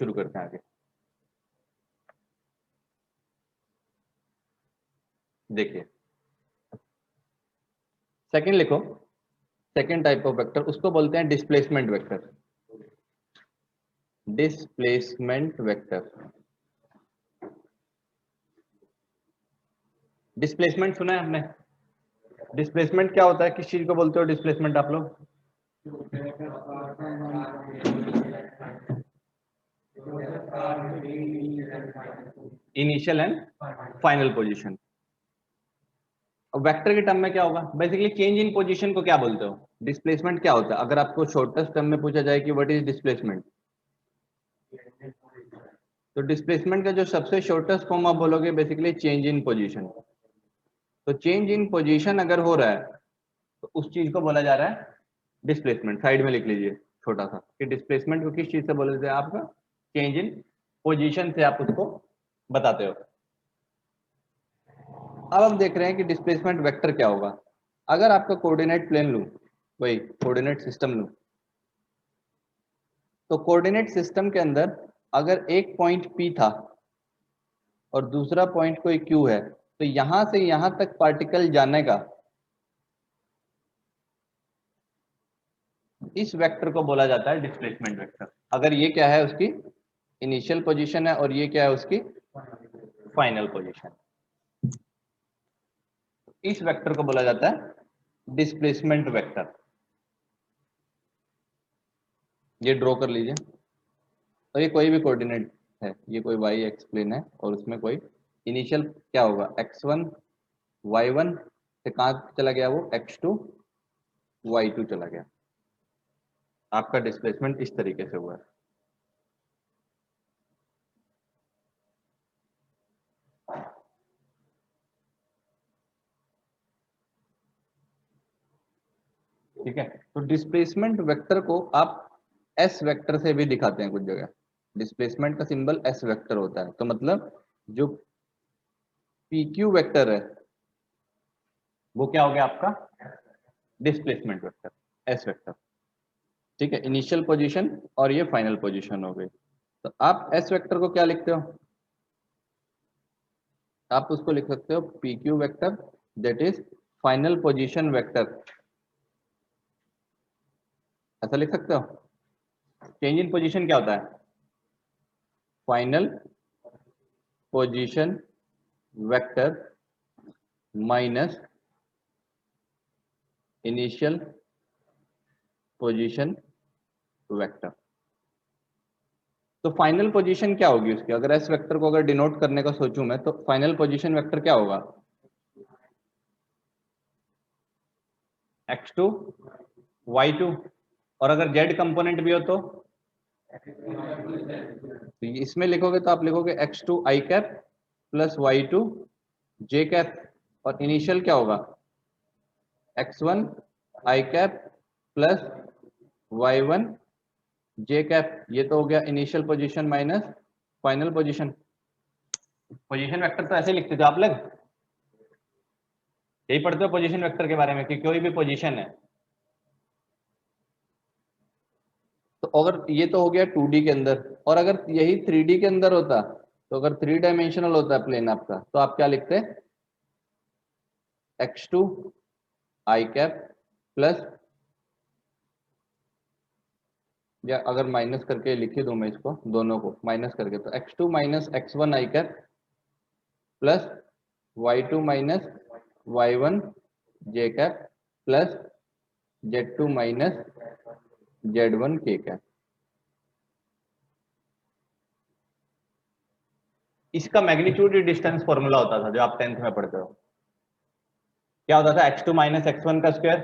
शुरू करते हैं आगे। देखिए सेकंड लिखो, सेकंड टाइप ऑफ वेक्टर उसको बोलते हैं displacement vector. Displacement vector, displacement सुना है आपने? डिस्प्लेसमेंट क्या होता है, किस चीज को बोलते हो डिस्प्लेसमेंट आप लोग? Initial and final position. Vector के टर्म में क्या होगा, बेसिकली चेंज इन पोजीशन को क्या बोलते हो? डिस्प्लेसमेंट क्या होता है? अगर आपको शॉर्टेस्ट टर्म में पूछा जाए कि व्हाट इज डिस्प्लेसमेंट, तो डिस्प्लेसमेंट का जो सबसे शॉर्टेस्ट फॉर्म आप बोलोगे बेसिकली चेंज इन पोजीशन। तो चेंज इन पोजीशन अगर हो रहा है तो उस चीज को बोला जा रहा है डिस्प्लेसमेंट। साइड में लिख लीजिए छोटा सा कि डिस्प्लेसमेंट को किस चीज से बोले जाते हैं, आपका चेंज इन पोजीशन से आप उसको बताते हो। अब हम देख रहे हैं कि डिस्प्लेसमेंट वेक्टर क्या होगा। अगर आपका कोऑर्डिनेट प्लेन लूं, वही कोऑर्डिनेट सिस्टम लूं, तो कोऑर्डिनेट सिस्टम के अंदर अगर एक पॉइंट P था और दूसरा पॉइंट कोई Q है, तो यहां से यहां तक पार्टिकल जाने का इस वेक्टर को बोला जाता है डिस्प्लेसमेंट वेक्टर। अगर ये क्या है, उसकी इनिशियल पोजीशन है और ये क्या है, उसकी फाइनल पोजीशन। इस वेक्टर को बोला जाता है डिस्प्लेसमेंट वेक्टर। ये ड्रॉ कर लीजिए। तो ये कोई भी कोऑर्डिनेट है, ये कोई y एक्स प्लेन है और उसमें कोई इनिशियल क्या होगा, x1 y1 से कहां चला गया, वो x2 y2 चला गया। आपका डिस्प्लेसमेंट इस तरीके से हुआ है। ठीक है, तो डिस्प्लेसमेंट वेक्टर को आप एस वेक्टर से भी दिखाते हैं कुछ जगह। डिस्प्लेसमेंट का सिंबल एस वेक्टर होता है, तो मतलब जो पी क्यू वेक्टर है वो क्या हो गया आपका डिस्प्लेसमेंट वेक्टर, एस वेक्टर। ठीक है, इनिशियल पोजीशन और ये फाइनल पोजीशन हो गई। तो आप एस वेक्टर को क्या लिखते हो, आप उसको लिख सकते हो P Q vector, that is final position vector. ऐसा लिख सकते हो। चेंज इन पोजीशन क्या होता है, final position vector minus initial position vector. तो फाइनल पोजीशन क्या होगी उसकी, अगर एस वेक्टर को अगर डिनोट करने का सोचूं मैं, तो फाइनल पोजीशन वेक्टर क्या होगा, x2 y2, और अगर z कंपोनेंट भी हो तो इसमें लिखोगे तो आप लिखोगे x2 i cap plus y2 j cap, और इनिशियल क्या होगा x1 i cap plus y1 j cap. ये तो हो गया initial position minus final position. Position vector तो ऐसे लिखते थे आप लोग, यही पढ़ते हो पोजीशन वेक्टर के बारे में कि कोई भी पोजीशन है। तो अगर ये तो हो गया 2D के अंदर, और अगर यही 3D के अंदर होता, तो अगर 3 डायमेंशनल होता है प्लेन आपका, तो आप क्या लिखते हैं x2 i कैप प्लस, या अगर माइनस करके लिखे दूं मैं इसको दोनों को माइनस करके, तो x2 minus x1 i cap plus y2 minus y1 j cap plus z2 minus z1 k cap. इसका मैग्नीट्यूड डिस्टेंस फॉर्मूला होता था जो आप 10th में पढ़ते हो। क्या होता था, x2 माइनस x1 का square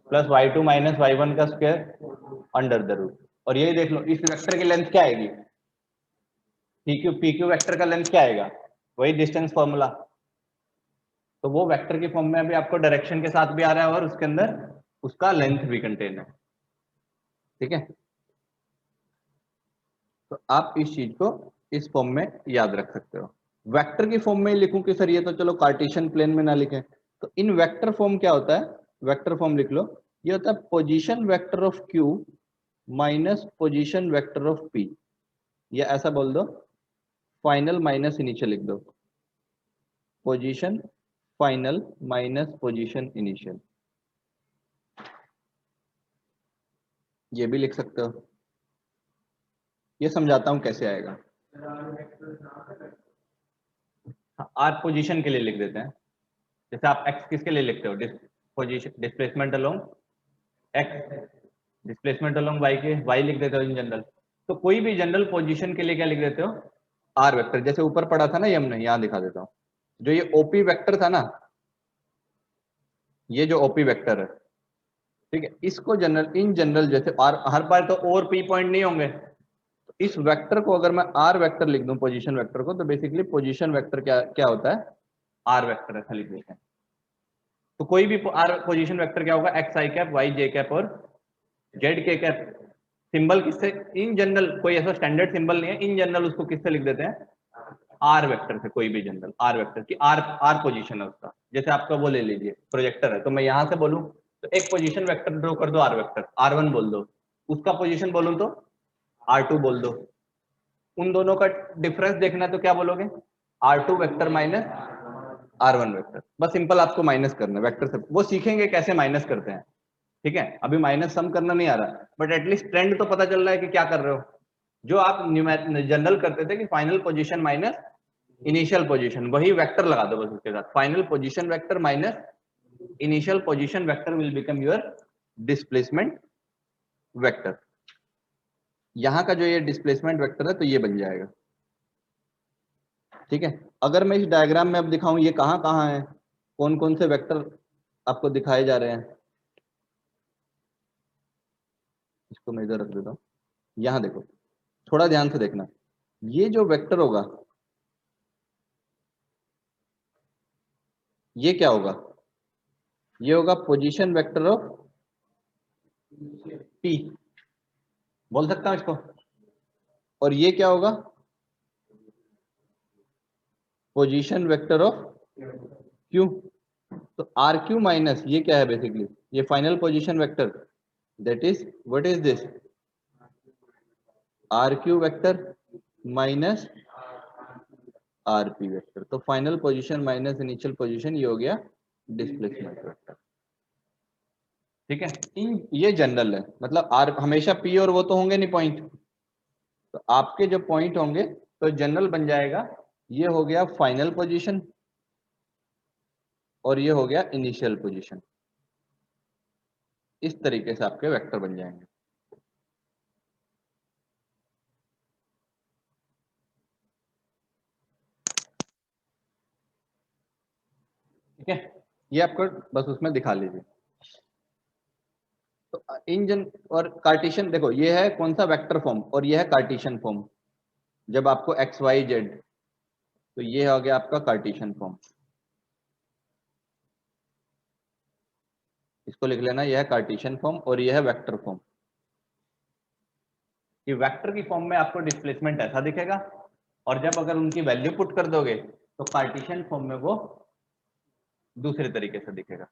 plus y2 minus y1 का स्क्वायर अंडर द रूट। और यही देख लो, इस वेक्टर की लेंथ क्या आएगी, PQ वेक्टर का लेंथ क्या आएगा, वही डिस्टेंस फॉर्मूला। तो वो वेक्टर की फॉर्म में अभी आपको डायरेक्शन के साथ भी आ रहा है और उसके अंदर उसका लेंथ भी कंटेन है। ठीक है, तो आप इस चीज को इस फॉर्म में याद रख सकते हो। वेक्टर की फॉर्म में लिखूं कि सर ये तो चलो कार्टेशियन प्लेन में ना लिखें, तो इन वेक्टर फॉर्म क्या होता है, वेक्टर फॉर्म लिख लो, ये होता है position vector of Q minus position vector of P। या ऐसा बोल दो फाइनल माइनस इनिशियल लिख दो, position final minus position initial, ये भी लिख सकते हो। ये समझाता हूं कैसे आएगा। आर पोजीशन के लिए लिख देते हैं, जैसे आप एक्स किसके लिए लिखते हो, position displacement along X, displacement along Y के वाई लिख देते हो इन जनरल। तो कोई भी जनरल पोजीशन के लिए क्या लिख देते हो, आर वेक्टर। जैसे ऊपर पढ़ा था ना ये हमने, यहां दिखा देता हूं, जो ये ओपी वेक्टर था ना, ये जो ओपी वेक्टर है, ठीक है, इसको जनरल इन जनरल जैसे आर, हर बार तो और पी पॉइंट नहीं होंगे, तो इस वेक्टर को अगर मैं आर वेक्टर लिख दूं पोजीशन वेक्टर को, तो बेसिकली पोजीशन वेक्टर क्या क्या होता है, आर वेक्टर ऐसा लिख देते हैं। तो कोई भी आर पोजीशन वेक्टर क्या होगा, एक्स आई कैप, वाई जे कैप और जेड के कैप। सिंबल किससे, इन जनरल कोई ऐसा स्टैंडर्ड सिंबल नहीं है, इन जनरल उसको किससे लिख देते हैं, आर वेक्टर से। कोई भी जनरल आर वेक्टर की आर आर पोजीशन है उसका। जैसे आपका वो ले लीजिए प्रोजेक्टर है, तो मैं यहां से बोलूं तो एक पोजीशन वेक्टर ड्रॉ कर दो आर वेक्टर, R1 बोल दो, उसका पोजीशन बोलूं तो R2 बोल दो। उन दोनों का डिफरेंस देखना है तो क्या बोलोगे, R2 vector minus R1 vector. बस सिंपल आपको माइनस करना है वेक्टर से, वो सीखेंगे कैसे माइनस करते हैं, ठीक है। अभी माइनस सम करना नहीं आ रहा, बट एटलीस्ट ट्रेंड तो पता चल रहा है कि क्या कर रहे हो। जो आप जनरल करते थे कि final position minus initial position, वही वेक्टर लगा दो बस उसके साथ, final position vector minus initial position vector will become your displacement vector. यहां का जो ये डिस्प्लेसमेंट वेक्टर है तो ये बन जाएगा, ठीक है। अगर मैं इस डायग्राम में अब दिखाऊं ये कहां कहां है, कौन कौन से वेक्टर आपको दिखाए जा रहे हैं, इसको मैं इधर रख देता हूं। यहां देखो, थोड़ा ध्यान से देखना, ये जो वेक्टर होगा ये क्या होगा, ये होगा पोजीशन वेक्टर ऑफ पी, बोल सकता हूं इसको। और ये क्या होगा, पोजीशन वेक्टर ऑफ क्यू। तो आर क्यू माइनस ये क्या है बेसिकली, ये final position vector, that is what is this, R Q vector minus R P vector. तो final position minus initial position, ये हो गया डिस्प्लेसमेंट वेक्टर, ठीक है। इन ये जनरल है, मतलब आर हमेशा पी और वो तो होंगे नहीं पॉइंट, तो आपके जो पॉइंट होंगे तो जनरल बन जाएगा, ये हो गया फाइनल पोजीशन और ये हो गया इनिशियल पोजीशन। इस तरीके से आपके वेक्टर बन जाएंगे, ठीक है। ये आपको बस उसमें दिखा लीजिए। तो इंजन और कार्टेशियन, देखो ये है कौन सा वेक्टर फॉर्म और ये है कार्टेशियन फॉर्म। जब आपको एक्स वाई जेड, तो ये हो गया आपका कार्टेशियन फॉर्म, इसको लिख लेना, यह है कार्टेशियन फॉर्म और यह है वेक्टर फॉर्म। कि वेक्टर की फॉर्म में आपको डिस्प्लेसमेंट ऐसा दिखेगा, और जब अगर उनकी वैल्यू पुट कर दोगे तो कार्टेशियन फॉर्म में वो दूसरे तरीके से दिखेगा,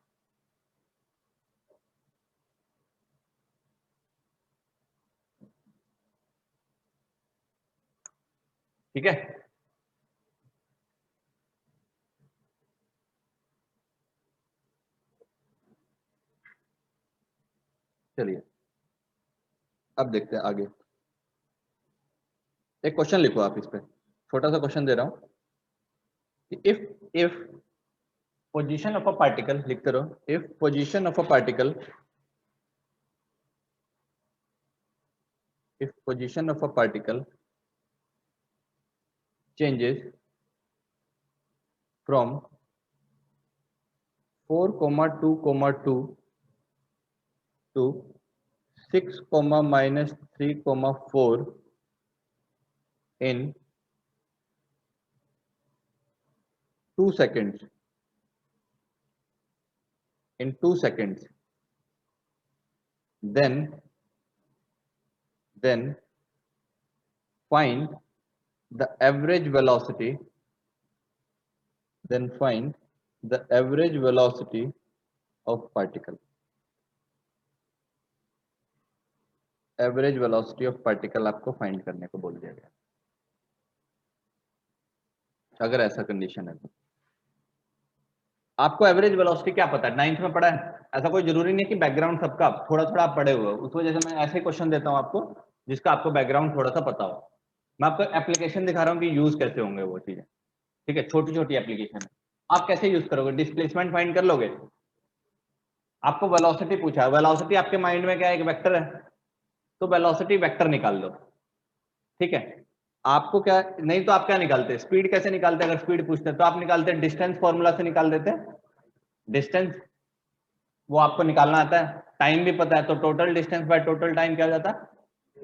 ठीक है। चलिए अब देखते हैं आगे। एक क्वेश्चन लिखो आप इस पे, छोटा सा क्वेश्चन दे रहा हूं कि if position of a particle, लिखते रहो, if position of a particle, if position of a particle changes from 4,2,2 to 6, minus 3,4 in 2 seconds, then find the average velocity, of particle, average velocity of particle आपको find करने को बोल दिया गया। अगर ऐसा कंडीशन है तो आपको एवरेज वेलोसिटी क्या पता है, 9th में पढ़ा है, ऐसा कोई जरूरी नहीं है कि बैकग्राउंड सबका थोड़ा थोड़ा आप पढ़े हुए हो, उस वजह से मैं ऐसे क्वेश्चन देता हूं आपको जिसका आपको बैकग्राउंड थोड़ा सा पता हो। मैं आपको एप्लीकेशन दिखा रहा हूँ कि यूज कैसे होंगे वो चीजें, ठीक है, छोटी छोटी एप्लीकेशन है। आप कैसे यूज करोगे, डिस्प्लेसमेंट फाइंड कर लोगे, आपको वेलोसिटी पूछा है, वेलोसिटी आपके माइंड में क्या है, एक वेक्टर है, तो वेलोसिटी वेक्टर निकाल दो, ठीक है। आपको क्या, नहीं तो आप क्या निकालते, स्पीड कैसे निकालते, अगर स्पीड पूछते तो आप निकालते डिस्टेंस फॉर्मूला से निकाल देते, डिस्टेंस वो आपको निकालना आता है, टाइम भी पता है, तो total distance by total time क्या हो जाता है,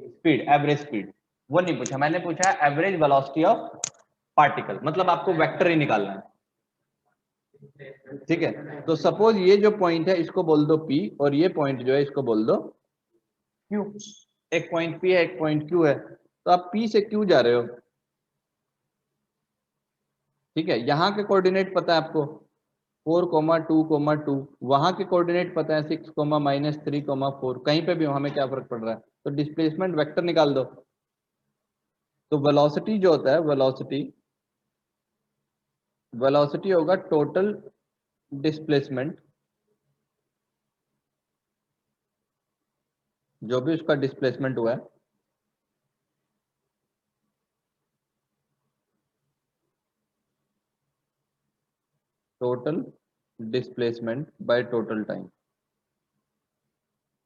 स्पीड, एवरेज स्पीड। वो नहीं पूछा, मैंने पूछा है एवरेज वेलोसिटी ऑफ पार्टिकल, मतलब आपको वेक्टर ही निकालना है, ठीक है। तो सपोज ये जो पॉइंट है इसको बोल दो P, और ये पॉइंट जो है इसको बोल दो Q। एक पॉइंट P है, एक पॉइंट Q है, तो आप P से Q जा रहे हो, ठीक है। यहाँ के कोऑर्डिनेट पता है आपको 4,2,2, वहां के कोऑर्डिनेट पता है 6,-3,4, कहीं पे भी हो, हमें क्या फर्क पड़ रहा है, तो डिस्प्लेसमेंट वेक्टर निकाल दो। तो वेलोसिटी जो होता है, वेलोसिटी होगा टोटल डिस्प्लेसमेंट, जो भी उसका डिस्प्लेसमेंट हुआ है, total displacement by total time,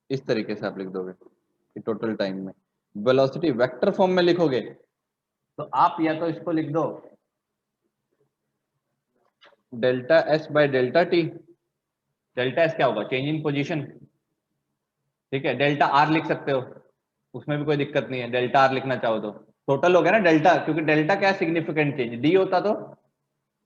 इस तरीके से आप लिख दोगे कि टोटल टाइम में। वेलोसिटी वेक्टर फॉर्म में लिखोगे तो आप या तो इसको लिख दो delta S by delta T, delta S क्या होगा, चेंज इन पोजीशन, ठीक है। डेल्टा आर लिख सकते हो, उसमें भी कोई दिक्कत नहीं है, डेल्टा आर लिखना चाहो तो टोटल हो गया ना डेल्टा, क्योंकि डेल्टा क्या है, सिग्निफिकेंट चेंज, डी होता तो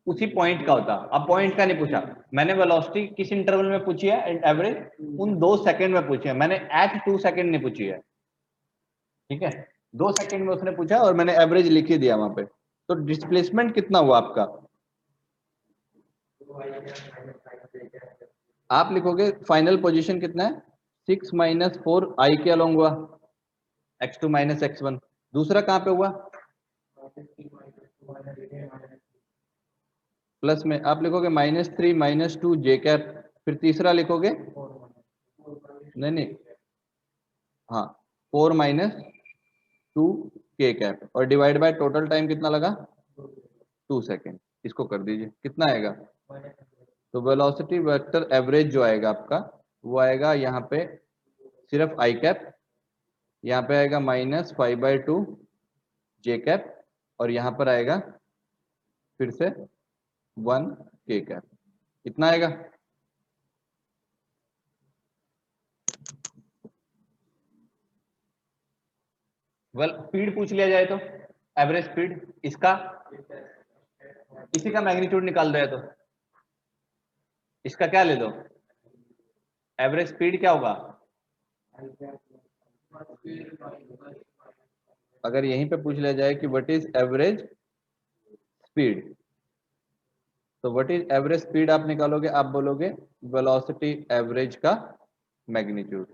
उसी पॉइंट का होता, अब पॉइंट का नहीं पूछा मैंने, वेलोसिटी किस इंटरवल में पूछी है, एवरेज उन 2 सेकंड में पूछी है मैंने, एट 2 सेकंड नहीं पूछी है, ठीक है। 2 सेकंड में उसने पूछा और मैंने एवरेज लिख ही दिया वहां पे। तो डिस्प्लेसमेंट कितना हुआ आपका, आप लिखोगे फाइनल पोजीशन कितना है, 6 - 4 आई के अलोंग हुआ, x2 - x1, दूसरा कहां पे हुआ, प्लस में आप लिखोगे -3 - 2 जे कैप, फिर तीसरा लिखोगे, नहीं नहीं, हाँ 4 - 2 के कैप, और डिवाइड बाय टोटल टाइम कितना लगा, 2 सेकेंड, इसको कर दीजिए, कितना आएगा, तो वेलोसिटी वेक्टर एवरेज जो आएगा आपका, वो आएगा यहाँ पे सिर्फ आई कैप, यहाँ पे आएगा -5/2 जे कैप, और यहाँ पर आएगा फिर से 1 के कैप, कितना आएगा, स्पीड पूछ लिया जाए तो एवरेज स्पीड, इसका इसी का मैग्नीट्यूड निकाल दो, तो इसका क्या ले दो, एवरेज स्पीड क्या होगा, अगर यहीं पे पूछ लिया जाए कि व्हाट इज एवरेज स्पीड, तो व्हाट इज एवरेज स्पीड आप निकालोगे, आप बोलोगे वेलोसिटी एवरेज का मैग्नीट्यूड,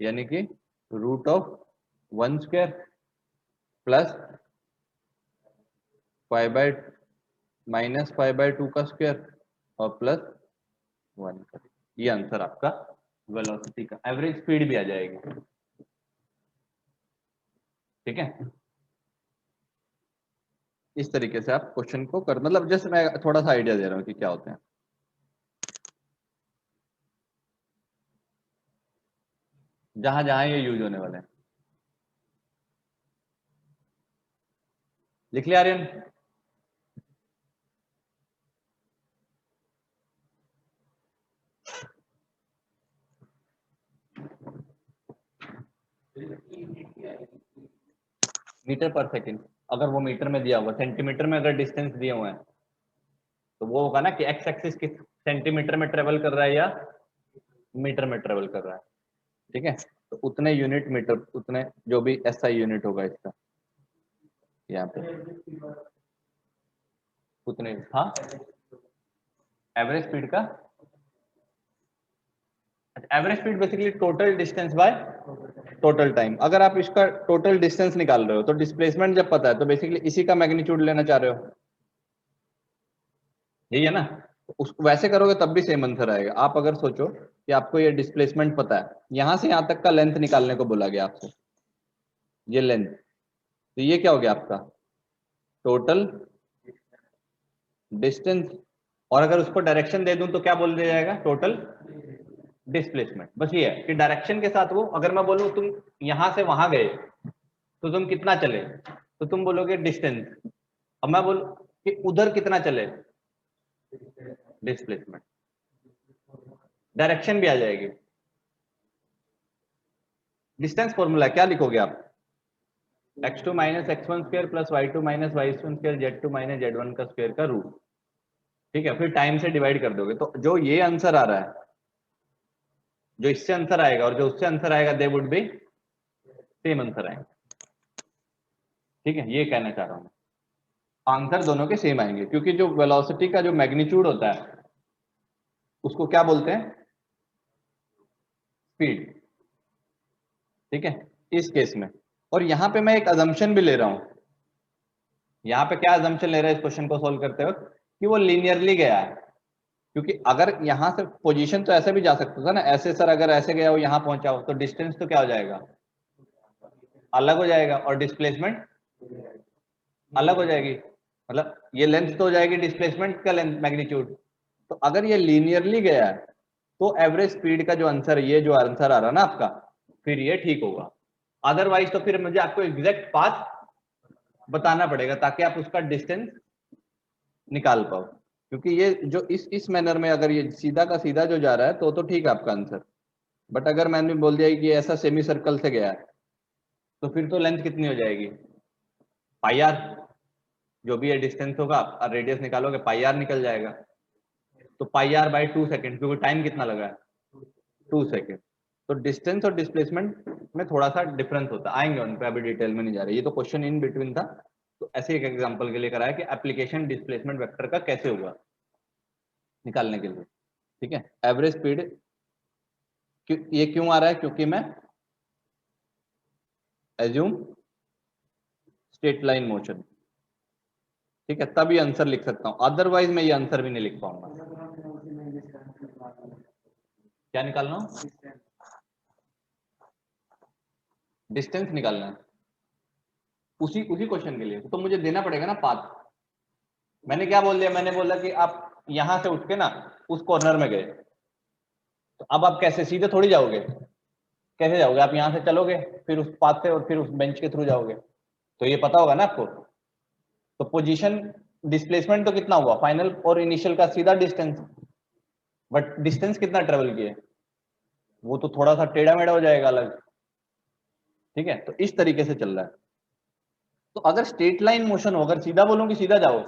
यानी कि √1² प्लस -5/2 का स्क्वायर और प्लस 1 का, ये आंसर आपका वेलोसिटी का, एवरेज स्पीड भी आ जाएगी, ठीक है। इस तरीके से आप क्वेश्चन को कर, मतलब जस्ट मैं थोड़ा सा आइडिया दे रहा हूँ कि क्या होते हैं, जहां जहां ये यूज होने वाले हैं। लिख लिया आर्यन, मीटर पर सेकंड, अगर वो मीटर में दिया हुआ, सेंटीमीटर में अगर डिस्टेंस दिए हुए हैं तो वो होगा ना कि एक्स एक्सिस किस सेंटीमीटर में ट्रेवल कर रहा है या मीटर में ट्रेवल कर रहा है, ठीक है। तो उतने यूनिट मीटर, उतने जो भी एसआई यूनिट होगा इसका यहाँ पे, उतने, हाँ एवरेज स्पीड का, average speed basically total distance by total time, अगर आप इसका टोटल डिस्टेंस निकाल रहे हो तो डिस्प्लेसमेंट जब पता है तो बेसिकली इसी का मैग्नीट्यूड लेना चाह रहे हो, यही है ना। उस वैसे करोगे तब भी सेम आंसर आएगा। आप अगर सोचो कि आपको ये डिस्प्लेसमेंट पता है, यहां से यहां तक का लेंथ निकालने को बोला गया आपसे, ये लेंथ, तो ये क्या हो गया आपका टोटल डिस्टेंस। और अगर उसको डायरेक्शन दे दूं तो क्या बोल दिया जाएगा, टोटल डिस्प्लेसमेंट। बस ये है कि डायरेक्शन के साथ वो, अगर मैं बोलूं तुम यहां से वहां गए तो तुम कितना चले, तो तुम बोलोगे डिस्टेंस। अब मैं बोलूं कि उधर कितना चले, डिस्प्लेसमेंट। डायरेक्शन भी आ जाएगी। डिस्टेंस फॉर्मूला क्या लिखोगे आप, x2 minus x1 square plus y2 minus y1 square z2 minus z1 का स्क्वायर का रूट। ठीक है, फिर टाइम से डिवाइड कर दोगे तो जो ये आंसर आ रहा है, जो इससे आंसर आएगा और जो उससे आंसर आएगा, they would be same answer आएंगे। ठीक है, ये कहना चाह रहा हूं, आंसर दोनों के सेम आएंगे, क्योंकि जो वेलोसिटी का जो मैग्नीट्यूड होता है उसको क्या बोलते हैं, स्पीड। ठीक है, इस केस में। और यहां पे मैं एक अजम्पशन भी ले रहा हूं। यहाँ पे क्या अजम्पशन ले रहा है इस क्वेश्चन को सोल्व करते वक्त, कि वो लीनियरली गया है। क्योंकि अगर यहाँ से पोजीशन तो ऐसे भी जा सकता था ना, ऐसे सर अगर ऐसे गया हो यहाँ पहुंचा हो तो डिस्टेंस तो क्या हो जाएगा, अलग हो जाएगा, और डिस्प्लेसमेंट अलग हो जाएगी। मतलब ये लेंथ तो हो जाएगी डिस्प्लेसमेंट का लेंथ मैग्नीट्यूड। तो अगर ये लीनियरली गया है तो एवरेज स्पीड का जो आंसर, ये जो आंसर आ रहा ना आपका, फिर ये ठीक होगा। अदरवाइज तो फिर मुझे आपको एग्जैक्ट पाथ बताना पड़ेगा ताकि आप उसका डिस्टेंस निकाल पाओ। क्योंकि ये जो इस मैनर में अगर ये सीधा का सीधा जो जा रहा है तो ठीक है आपका आंसर। बट अगर मैंने बोल दिया कि ऐसा सेमी सर्कल से गया है तो फिर तो लेंथ कितनी हो जाएगी, पाई आर। जो भी ये डिस्टेंस होगा आप रेडियस निकालोगे, पाई आर निकल जाएगा। तो पाई आर बाई 2 सेकेंड, क्योंकि टाइम कितना लगा है, 2 सेकेंड। तो डिस्टेंस और डिस्प्लेसमेंट में थोड़ा सा डिफरेंस होता है, आएंगे उन पे, अभी डिटेल में नहीं जा रहे, ये तो क्वेश्चन इन बिटवीन था। तो ऐसे एक एग्जांपल के लिए कराया कि एप्लीकेशन डिस्प्लेसमेंट वेक्टर का कैसे होगा निकालने के लिए। ठीक है, एवरेज स्पीड ये क्यों आ रहा है, क्योंकि मैं एज्यूम स्ट्रेट लाइन मोशन। ठीक है, तभी आंसर लिख सकता हूं, अदरवाइज मैं ये आंसर भी नहीं लिख पाऊंगा। क्या निकालना हो, डिस्टेंस निकालना है उसी उसी क्वेश्चन के लिए, तो मुझे देना पड़ेगा ना पाथ। मैंने क्या बोल दिया, मैंने बोला कि आप यहां से उठ के ना उस कॉर्नर में गए, तो अब आप कैसे, सीधे थोड़ी जाओगे, कैसे जाओगे आप, यहां से चलोगे फिर उस पाथ से और फिर उस बेंच के थ्रू जाओगे, तो ये पता होगा ना आपको। तो पोजीशन डिस्प्लेसमेंट तो कितना हुआ फाइनल और इनिशियल का सीधा डिस्टेंस, बट डिस्टेंस कितना ट्रेवल किए, वो तो थोड़ा सा टेढ़ा मेढ़ा हो जाएगा अलग। ठीक है, तो इस तरीके से चल रहा है। तो अगर स्ट्रेट लाइन मोशन हो, अगर सीधा बोलूं कि सीधा जाओ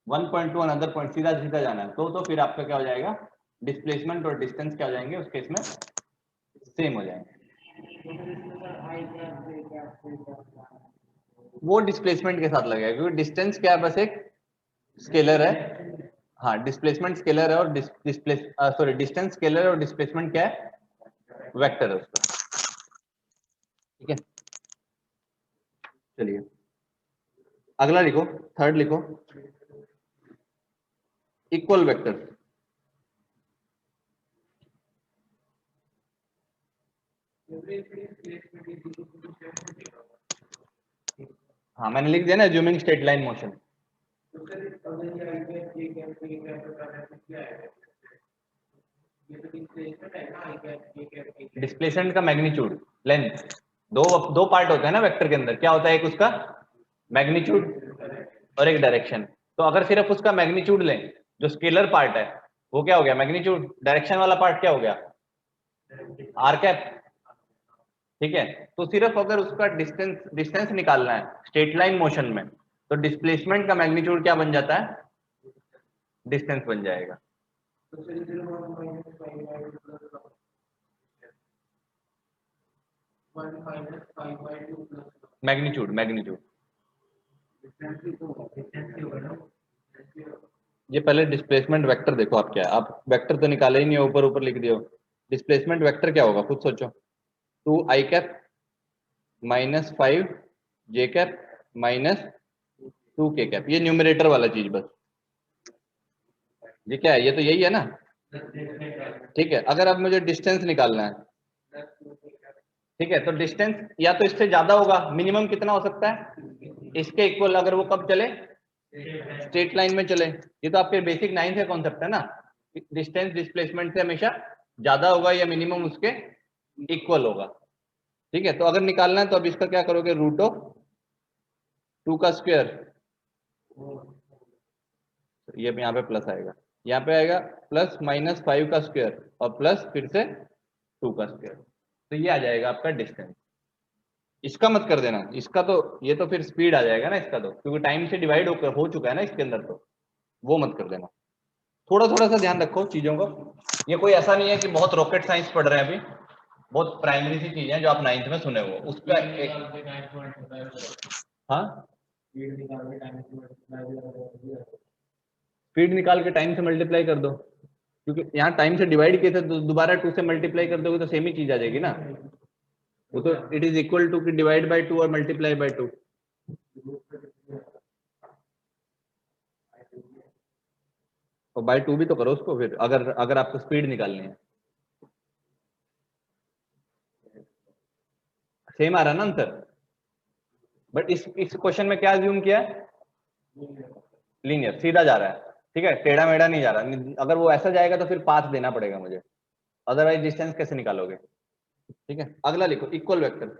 1 पॉइंट टू अनदर पॉइंट, सीधा सीधा जाना है, तो फिर आपका क्या हो जाएगा, डिस्प्लेसमेंट और डिस्टेंस क्या हो जाएंगे उस केस में, सेम हो जाएंगे। वो डिस्प्लेसमेंट के साथ लगेगा, क्योंकि डिस्टेंस क्या है, बस एक स्केलर है। हाँ, डिस्प्लेसमेंट स्केलर है, और डिस्टेंस स्केलर है, और डिस्प्लेसमेंट क्या है, वेक्टर है उसका। ठीक है, चलिए अगला लिखो, थर्ड लिखो, इक्वल वेक्टर। हाँ, मैंने लिख दिया ना, assuming straight line motion. Displacement का मैग्नीट्यूड, लेंथ, दो दो पार्ट होते हैं ना वेक्टर के अंदर, क्या होता है, एक उसका मैग्नीट्यूड और एक डायरेक्शन। तो अगर सिर्फ उसका मैग्नीट्यूड लें, जो स्केलर पार्ट है वो क्या हो गया मैग्नीट्यूड, डायरेक्शन वाला पार्ट क्या हो गया आर कैप। ठीक है, तो सिर्फ अगर उसका डिस्टेंस डिस्टेंस निकालना है स्ट्रेट लाइन मोशन में, तो डिस्प्लेसमेंट का मैग्नीट्यूड क्या बन जाता है, डिस्टेंस बन जाएगा। मैग्नीट्यूड मैग्नीट्यूड ये पहले डिस्प्लेसमेंट वेक्टर देखो आप क्या है, आप वेक्टर तो निकाले ही नहीं, ऊपर ऊपर लिख दियो। डिस्प्लेसमेंट वेक्टर क्या होगा खुद सोचो, 2 i cap minus 5 j cap minus 2 k cap, ये न्यूमरेटर वाला चीज बस। ये क्या है, ये तो यही है ना, ठीक है। अगर अब मुझे डिस्टेंस निकालना है, ठीक है, तो डिस्टेंस या तो इससे ज्यादा होगा, मिनिमम कितना हो सकता है, इसके इक्वल, अगर वो कब चले, स्ट्रेट लाइन में चले। ये तो आपके बेसिक 9th का कॉन्सेप्ट है ना, डिस्टेंस डिस्प्लेसमेंट से हमेशा ज्यादा होगा या मिनिमम उसके इक्वल होगा, ठीक है। तो अगर निकालना है तो अब इसका क्या करोगे, रूट ऑफ 2 का स्क्वायर, ये यहाँ पे प्लस आएगा, यहाँ पे आएगा प्लस -5 का स्क्वायर और प्लस फिर से 2 का स्क्वायर, तो ये आ जाएगा आपका डिस्टेंस। इसका मत कर देना, इसका तो ये तो फिर स्पीड आ जाएगा ना इसका, तो क्योंकि टाइम से डिवाइड हो चुका है ना इसके अंदर, तो वो मत कर देना। थोड़ा थोड़ा सा ध्यान रखो चीजों को, ये कोई ऐसा नहीं है कि बहुत रॉकेट साइंस पढ़ रहे हैं अभी, बहुत प्राइमरी सी चीजें जो आप 9th में सुने हो उसका हाँ, स्पीड निकाल के टाइम से मल्टीप्लाई कर दो, क्योंकि यहाँ टाइम से डिवाइड किए थे, दोबारा 2 से मल्टीप्लाई कर दोगे तो सेम ही चीज आ जाएगी ना, वो तो इट इज इक्वल टू कि डिवाइड बाय 2 और मल्टीप्लाई बाय 2। और बाय 2 भी तो करो उसको फिर, अगर आपको स्पीड निकालनी है। सेम आ रहा ना आंसर, बट इस क्वेश्चन में क्या अज्यूम किया है, लीनियर, सीधा जा रहा है, ठीक है, टेढ़ा मेढ़ा नहीं जा रहा। अगर वो ऐसा जाएगा तो फिर पाथ देना पड़ेगा मुझे, अदरवाइज डिस्टेंस कैसे निकालोगे, ठीक है। अगला लिखो, इक्वल वेक्टर।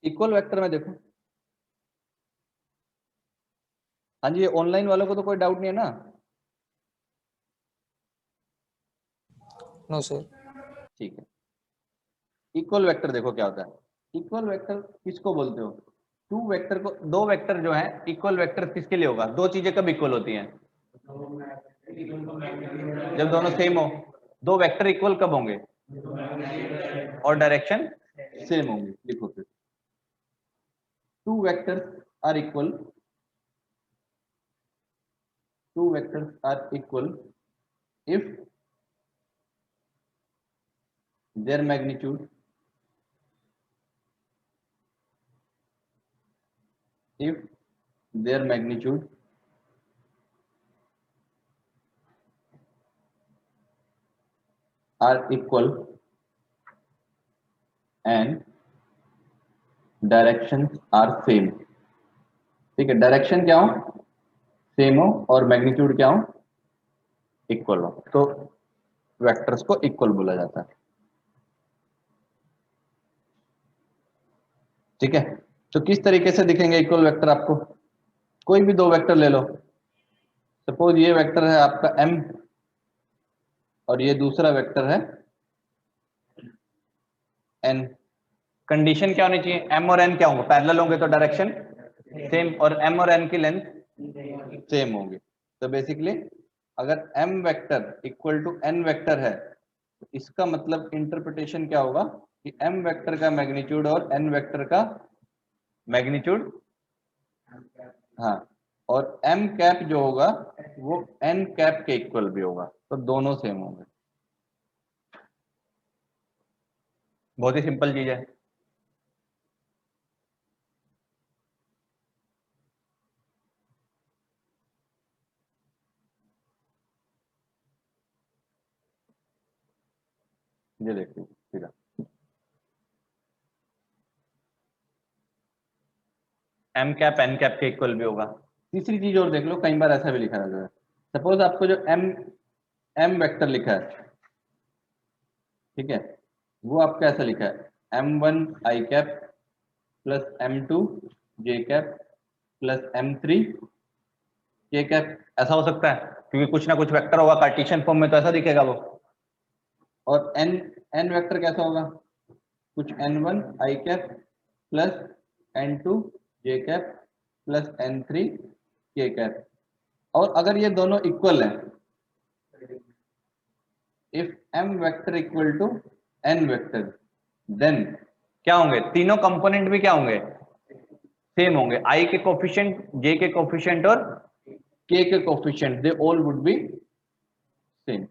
इक्वल वेक्टर में देखो, हाँ जी, ऑनलाइन वालों को तो कोई डाउट नहीं है ना? No sir. ठीक है, इक्वल वेक्टर देखो क्या होता है। इक्वल वेक्टर किसको बोलते हो, टू वेक्टर को, दो वेक्टर जो है इक्वल वेक्टर किसके लिए होगा, दो चीजें कब इक्वल होती हैं, जब दोनों सेम हो। दो वेक्टर इक्वल कब होंगे, और डायरेक्शन सेम होंगे। लिखो फिर, two vectors are equal, two vectors are equal if their magnitude are equal and directions are same। ठीक है, डायरेक्शन क्या हो, सेम हो, और मैग्नीट्यूड क्या हो, इक्वल हो, तो वेक्टर्स को इक्वल बोला जाता है, ठीक है। तो किस तरीके से दिखेंगे इक्वल वेक्टर आपको, कोई भी दो वेक्टर ले लो, सपोज ये वेक्टर है आपका m और ये दूसरा वेक्टर है n। कंडीशन क्या होनी चाहिए, m और n क्या होंगे, पैरेलल होंगे तो डायरेक्शन सेम, और m और n की लेंथ सेम होंगे। तो बेसिकली अगर m vector equal to n vector है, तो इसका मतलब इंटरप्रिटेशन क्या होगा कि m वेक्टर का मैग्नीट्यूड और n वेक्टर का मैग्नीट्यूड, हाँ, और m कैप जो होगा वो n कैप के इक्वल भी होगा, तो दोनों सेम होंगे। बहुत ही सिंपल चीज है। ये देखिए सीधा, एम कैप एन कैप के इक्वल भी होगा। तीसरी चीज और देख लो, कई बार ऐसा भी लिखा रहता है, सपोज आपको जो एम एम वेक्टर लिखा है, ठीक है, वो आपका ऐसा लिखा है m1 आई कैप प्लस m2 जे कैप प्लस m3 के कैप, ऐसा हो सकता है क्योंकि कुछ ना कुछ वेक्टर होगा कार्टेशियन फॉर्म में, तो ऐसा दिखेगा वो। और एन वेक्टर कैसा होगा, कुछ n1 i cap plus n2 j cap plus n3 k cap. और अगर ये दोनों इक्वल हैं, if m vector equal to n vector, then क्या होंगे, तीनों कंपोनेंट भी क्या होंगे, सेम होंगे। i के कोफिशिएंट, j के कोफिशिएंट और k के coefficient, they all would be same.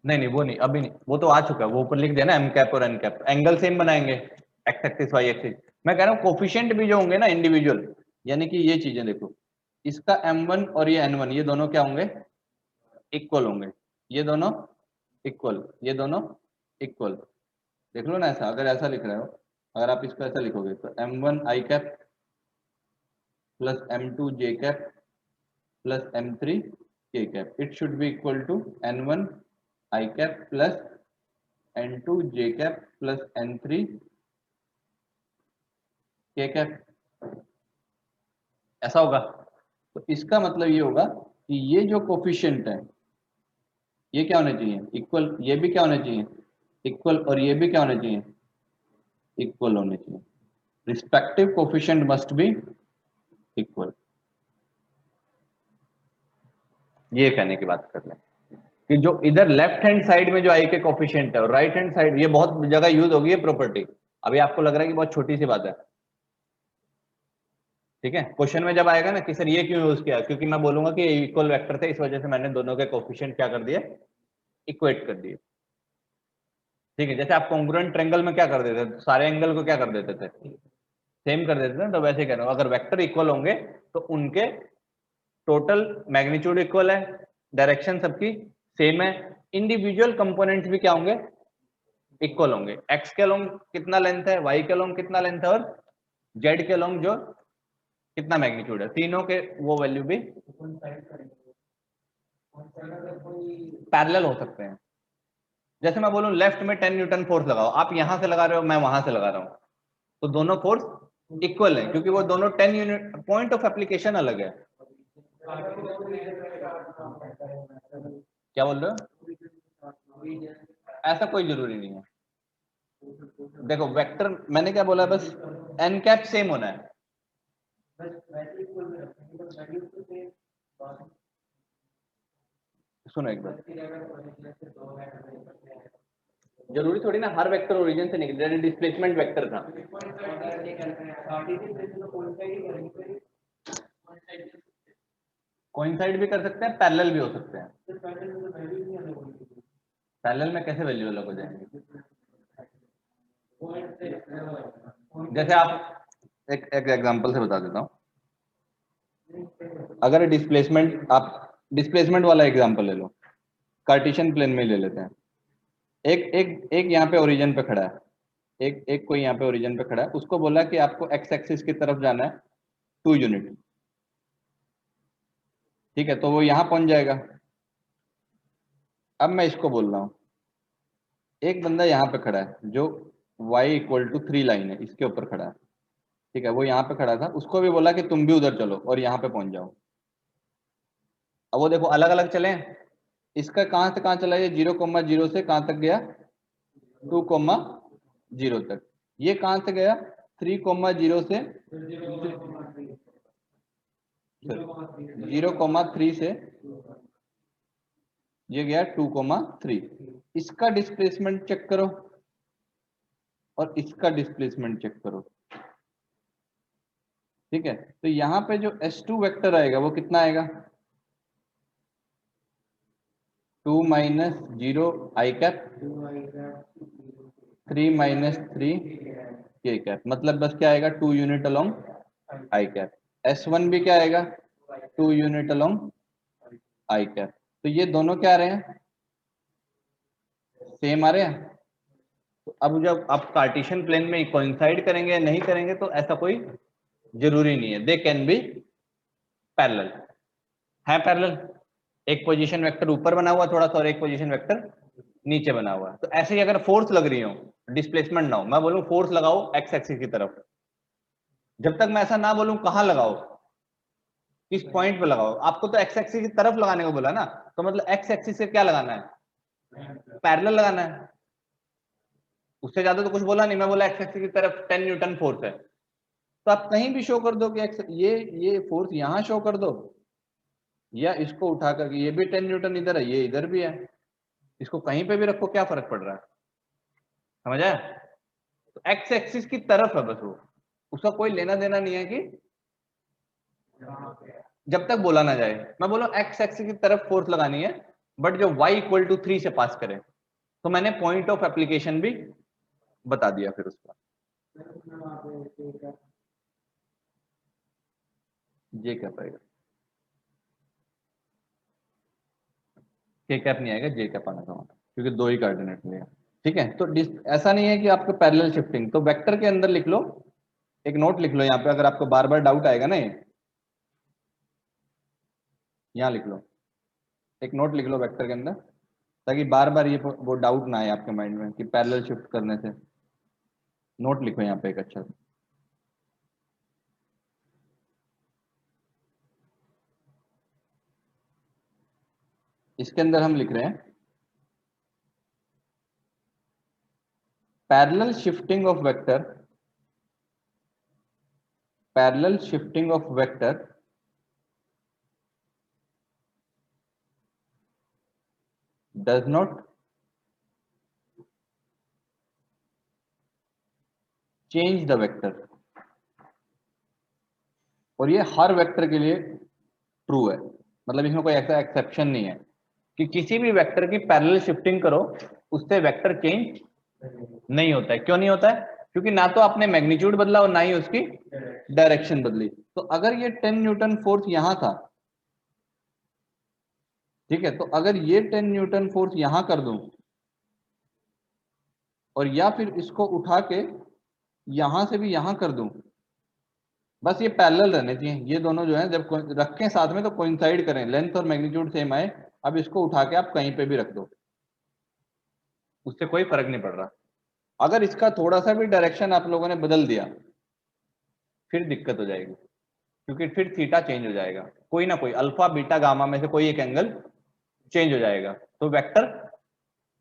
नहीं नहीं, वो नहीं, अभी नहीं, वो तो आ चुका है, वो ऊपर लिख दिया ना, m कैप और n कैप, एंगल सेम बनाएंगे, एक्स एक्सिस वाई एक्सिस। मैं कह रहा हूँ कोफिशिएंट भी जो होंगे ना इंडिविजुअल, यानी कि ये चीजें देखो, इसका m1 और ये n1 ये दोनों क्या होंगे, इक्वल होंगे, ये दोनों इक्वल, ये दोनों इक्वल। देख लो ना ऐसा, अगर ऐसा लिख रहे हो, अगर आप इसको ऐसा लिखोगे तो m1 i cap plus m2 j cap plus m3 k cap, it should be equal to n1 i cap plus n2 j cap plus n3 k cap, ऐसा होगा। तो इसका मतलब ये होगा कि ये जो कोफिशिएंट है ये क्या होने चाहिए, इक्वल, ये भी क्या होने चाहिए इक्वल, और ये भी क्या होने चाहिए इक्वल होने चाहिए। Respective coefficient must be equal. ये कहने की बात कर लें कि जो इधर लेफ्ट हैंड साइड में जो आई के कोफिशिएंट है और राइट हैंड साइड, ये बहुत जगह यूज होगी ये प्रॉपर्टी। अभी आपको लग रहा है कि बहुत छोटी सी बात है, ठीक है। क्वेश्चन में जब आएगा ना कि सर ये क्यों यूज किया, क्योंकि मैं बोलूंगा कि इक्वल वेक्टर थे, इस वजह से मैंने दोनों के कोफिशिएंट क्या कर दिए, इक्वेट कर दिए, ठीक है। जैसे आप कॉन्ग्रुएंट ट्रायंगल में क्या कर देते थे, सारे एंगल को क्या कर देते थे, सेम कर देते थे, तो वैसे कह रहा हूं अगर वेक्टर इक्वल होंगे तो उनके टोटल मैग्नीट्यूड इक्वल है, डायरेक्शन सबकी सेम है, इंडिविजुअल कंपोनेंट्स भी क्या होंगे, इक्वल होंगे। एक्स के लॉन्ग कितना लेंथ है, वाई के लॉन्ग कितना लेंथ है, और जेड के लॉन्ग जो कितना मैग्नीट्यूड है, तीनों के वो वैल्यू भी पैरेलल हो सकते हैं। जैसे मैं बोलूं लेफ्ट में 10 न्यूटन फोर्स लगाओ, आप यहां से लगा रहे हो, मैं वहां से लगा रहा हूं, तो दोनों फोर्स इक्वल है, क्योंकि वो दोनों 10 यूनिट, पॉइंट ऑफ एप्लीकेशन अलग है। क्या बोल रहे हो, ऐसा कोई जरूरी नहीं है। देखो वेक्टर मैंने क्या बोला, बस एन कैप सेम होना है। सुनो एक बार, जरूरी थोड़ी ना हर वेक्टर ओरिजिन से निकले, डिस्प्लेसमेंट वेक्टर था। कोइंसाइड भी कर सकते हैं, पैरेलल भी हो सकते हैं। पैरेलल में कैसे वैल्यू अलग हो जाएंगे, जैसे आप एक एग्जांपल से बता देता हूं। अगर डिस्प्लेसमेंट, आप डिस्प्लेसमेंट वाला एग्जांपल ले लो, कार्टेशियन प्लेन में ले लेते हैं। एक एक एक यहाँ पे ओरिजिन पे खड़ा है, एक कोई यहाँ पे ओरिजिन पे खड़ा है, उसको बोला कि आपको एक्स एक्सिस की तरफ जाना है 2 यूनिट, ठीक है, तो वो यहाँ पहुंच जाएगा। अब मैं इसको बोल रहा हूँ, एक बंदा यहाँ पे खड़ा है जो y इक्वल टू 3 लाइन है, इसके ऊपर खड़ा है, ठीक है, वो यहाँ पे खड़ा था, उसको भी बोला कि तुम भी उधर चलो और यहाँ पे पहुंच जाओ। अब वो देखो अलग अलग चले, इसका कहाँ से कहाँ चला, ये 0,0 से कहाँ तक गया, 2,0 तक। ये कहाँ से गया, 3,0 से 0,3 से ये गया 2,3। इसका डिस्प्लेसमेंट चेक करो और इसका डिस्प्लेसमेंट चेक करो, ठीक है। तो यहाँ पे जो S2 वेक्टर आएगा वो कितना आएगा, 2 माइनस 0 आई कैप 3 माइनस 3 के कैप, मतलब बस क्या आएगा, 2 यूनिट अलोंग आई कैप। S1 भी क्या आएगा, 2 यूनिट अलोंग आई कैप। तो ये दोनों क्या आ रहे हैं, सेम आ रहे हैं। तो अब जब आप कार्टेशियन प्लेन में कोइंसाइड करेंगे या नहीं करेंगे तो ऐसा कोई जरूरी नहीं है, दे कैन बी पैरेलल, है पैरेलल। एक पोजीशन वेक्टर ऊपर बना हुआ थोड़ा सा और एक पोजीशन वेक्टर नीचे बना हुआ है। तो ऐसे ही अगर फोर्स लग रही हो, डिस्प्लेसमेंट ना हो, मैं बोलूं फोर्स लगाओ एक्स एक्सिस की तरफ, जब तक मैं ऐसा ना बोलूं कहां लगाओ, किस पॉइंट पे लगाओ, आपको तो एक्स एक्सिस की तरफ लगाने को बोला ना, तो मतलब एक्स एक्सिस से क्या लगाना है, पैरेलल लगाना है। उससे ज्यादा तो कुछ बोला नहीं, मैं बोला एक्स एक्सिस की तरफ 10 न्यूटन फोर्स है, तो आप कहीं भी शो कर दो कि ये फोर्स यहां शो कर दो, या इसको उठा करके ये भी 10 न्यूटन इधर है, ये इधर भी है, इसको कहीं पे भी रखो, क्या फर्क पड़ रहा है, समझ आया। तो एक्स एक्सिस की तरफ है बस वो, उसका कोई लेना देना नहीं है कि जब तक बोला ना जाए। मैं बोला एक्स एक्सिस की तरफ फोर्स लगानी है, बट जो y इक्वल टू 3 से पास करे, तो मैंने पॉइंट ऑफ एप्लीकेशन भी बता दिया फिर उसका। जे कैप आएगा, के कैप नहीं आएगा, जे कैप आना था वहाँ, क्योंकि दो ही कोऑर्डिनेट लिया। ठीक है, तो ऐसा नहीं है कि आपको पैरेलल शिफ्टिंग, तो वेक्टर के अंदर लिख लो, एक नोट लिख लो यहाँ पे, अगर आपको बार बार डाउट आएगा ना, ये यहाँ लिख लो, एक नोट लिख लो वेक्टर के अंदर, ताकि बार बार ये वो डाउट ना आए आपके माइंड में कि पैरेलल शिफ्ट करने से। नोट लिखो यहाँ पे एक अच्छा सा। इसके अंदर हम लिख रहे हैं parallel shifting of vector, parallel shifting of vector does not change the vector। और ये हर वेक्टर के लिए ट्रू है, मतलब इसमें कोई ऐसा एक्सेप्शन नहीं है कि किसी भी वेक्टर की पैरेलल शिफ्टिंग करो उससे वेक्टर चेंज नहीं होता है। क्यों नहीं होता है? क्योंकि ना तो आपने मैग्नीट्यूड बदला और ना ही उसकी डायरेक्शन बदली। तो अगर ये 10 न्यूटन फोर्स यहां था, ठीक है, तो अगर ये 10 न्यूटन फोर्स यहां कर दूं और या फिर इसको उठा के यहां से भी यहां कर दूं, बस ये पैरेलल रहने चाहिए, ये दोनों जो है जब रखें साथ में तो कोइंसाइड करें, लेंथ और मैग्नीट्यूड सेम आए। अब इसको उठा के आप कहीं पे भी रख दो, उससे कोई फर्क नहीं पड़ रहा। अगर इसका थोड़ा सा भी डायरेक्शन आप लोगों ने बदल दिया फिर दिक्कत हो जाएगी, क्योंकि फिर थीटा चेंज हो जाएगा, कोई ना कोई अल्फा बीटा गामा में से कोई एक एंगल चेंज हो जाएगा, तो वेक्टर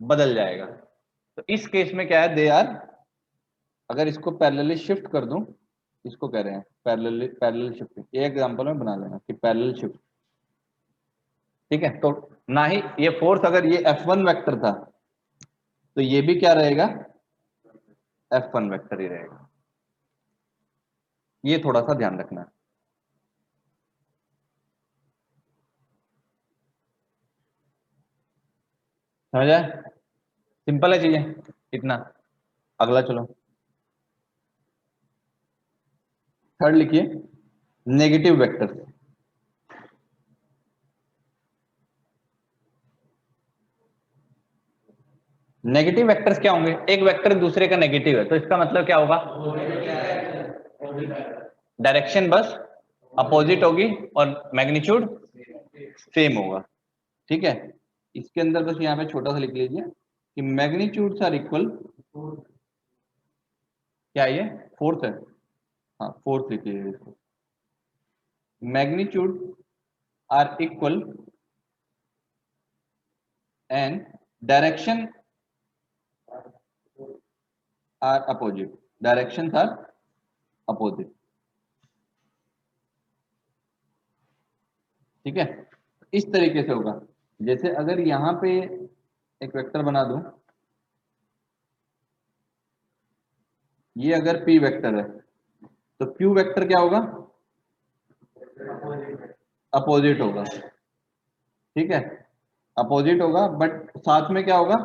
बदल जाएगा। तो इस केस में क्या है, दे आर, अगर इसको पैरेलली शिफ्ट कर दूं, इसको कह रहे हैं पैरेलल शिफ्टिंग। एक एग्जांपल में बना लेना कि पैरेलल शिफ्ट, ठीक है। तो ना ही ये फोर्स, अगर ये F1 वेक्टर था तो ये भी क्या रहेगा, F1 वेक्टर ही रहेगा। ये थोड़ा सा ध्यान रखना। समझ आए? सिंपल है चीजें इतना। अगला चलो, थर्ड लिखिए, नेगेटिव वेक्टर। नेगेटिव वेक्टर्स क्या होंगे? एक वेक्टर दूसरे का नेगेटिव है तो इसका मतलब क्या होगा, डायरेक्शन बस अपोजिट होगी और मैग्नीट्यूड सेम होगा। ठीक है, इसके अंदर बस यहाँ पे छोटा सा लिख लीजिए कि मैग्नीट्यूड्स आर इक्वल, क्या ये फोर्थ है, हाँ फोर्थ लिख लीजिए इसको, magnitude are equal and direction are opposite, directions are opposite. ठीक है, इस तरीके से होगा। जैसे अगर यहाँ पे एक वेक्टर बना दूं, ये अगर p वेक्टर है तो q वेक्टर क्या होगा, अपोजिट होगा। ठीक है, अपोजिट होगा, बट साथ में क्या होगा,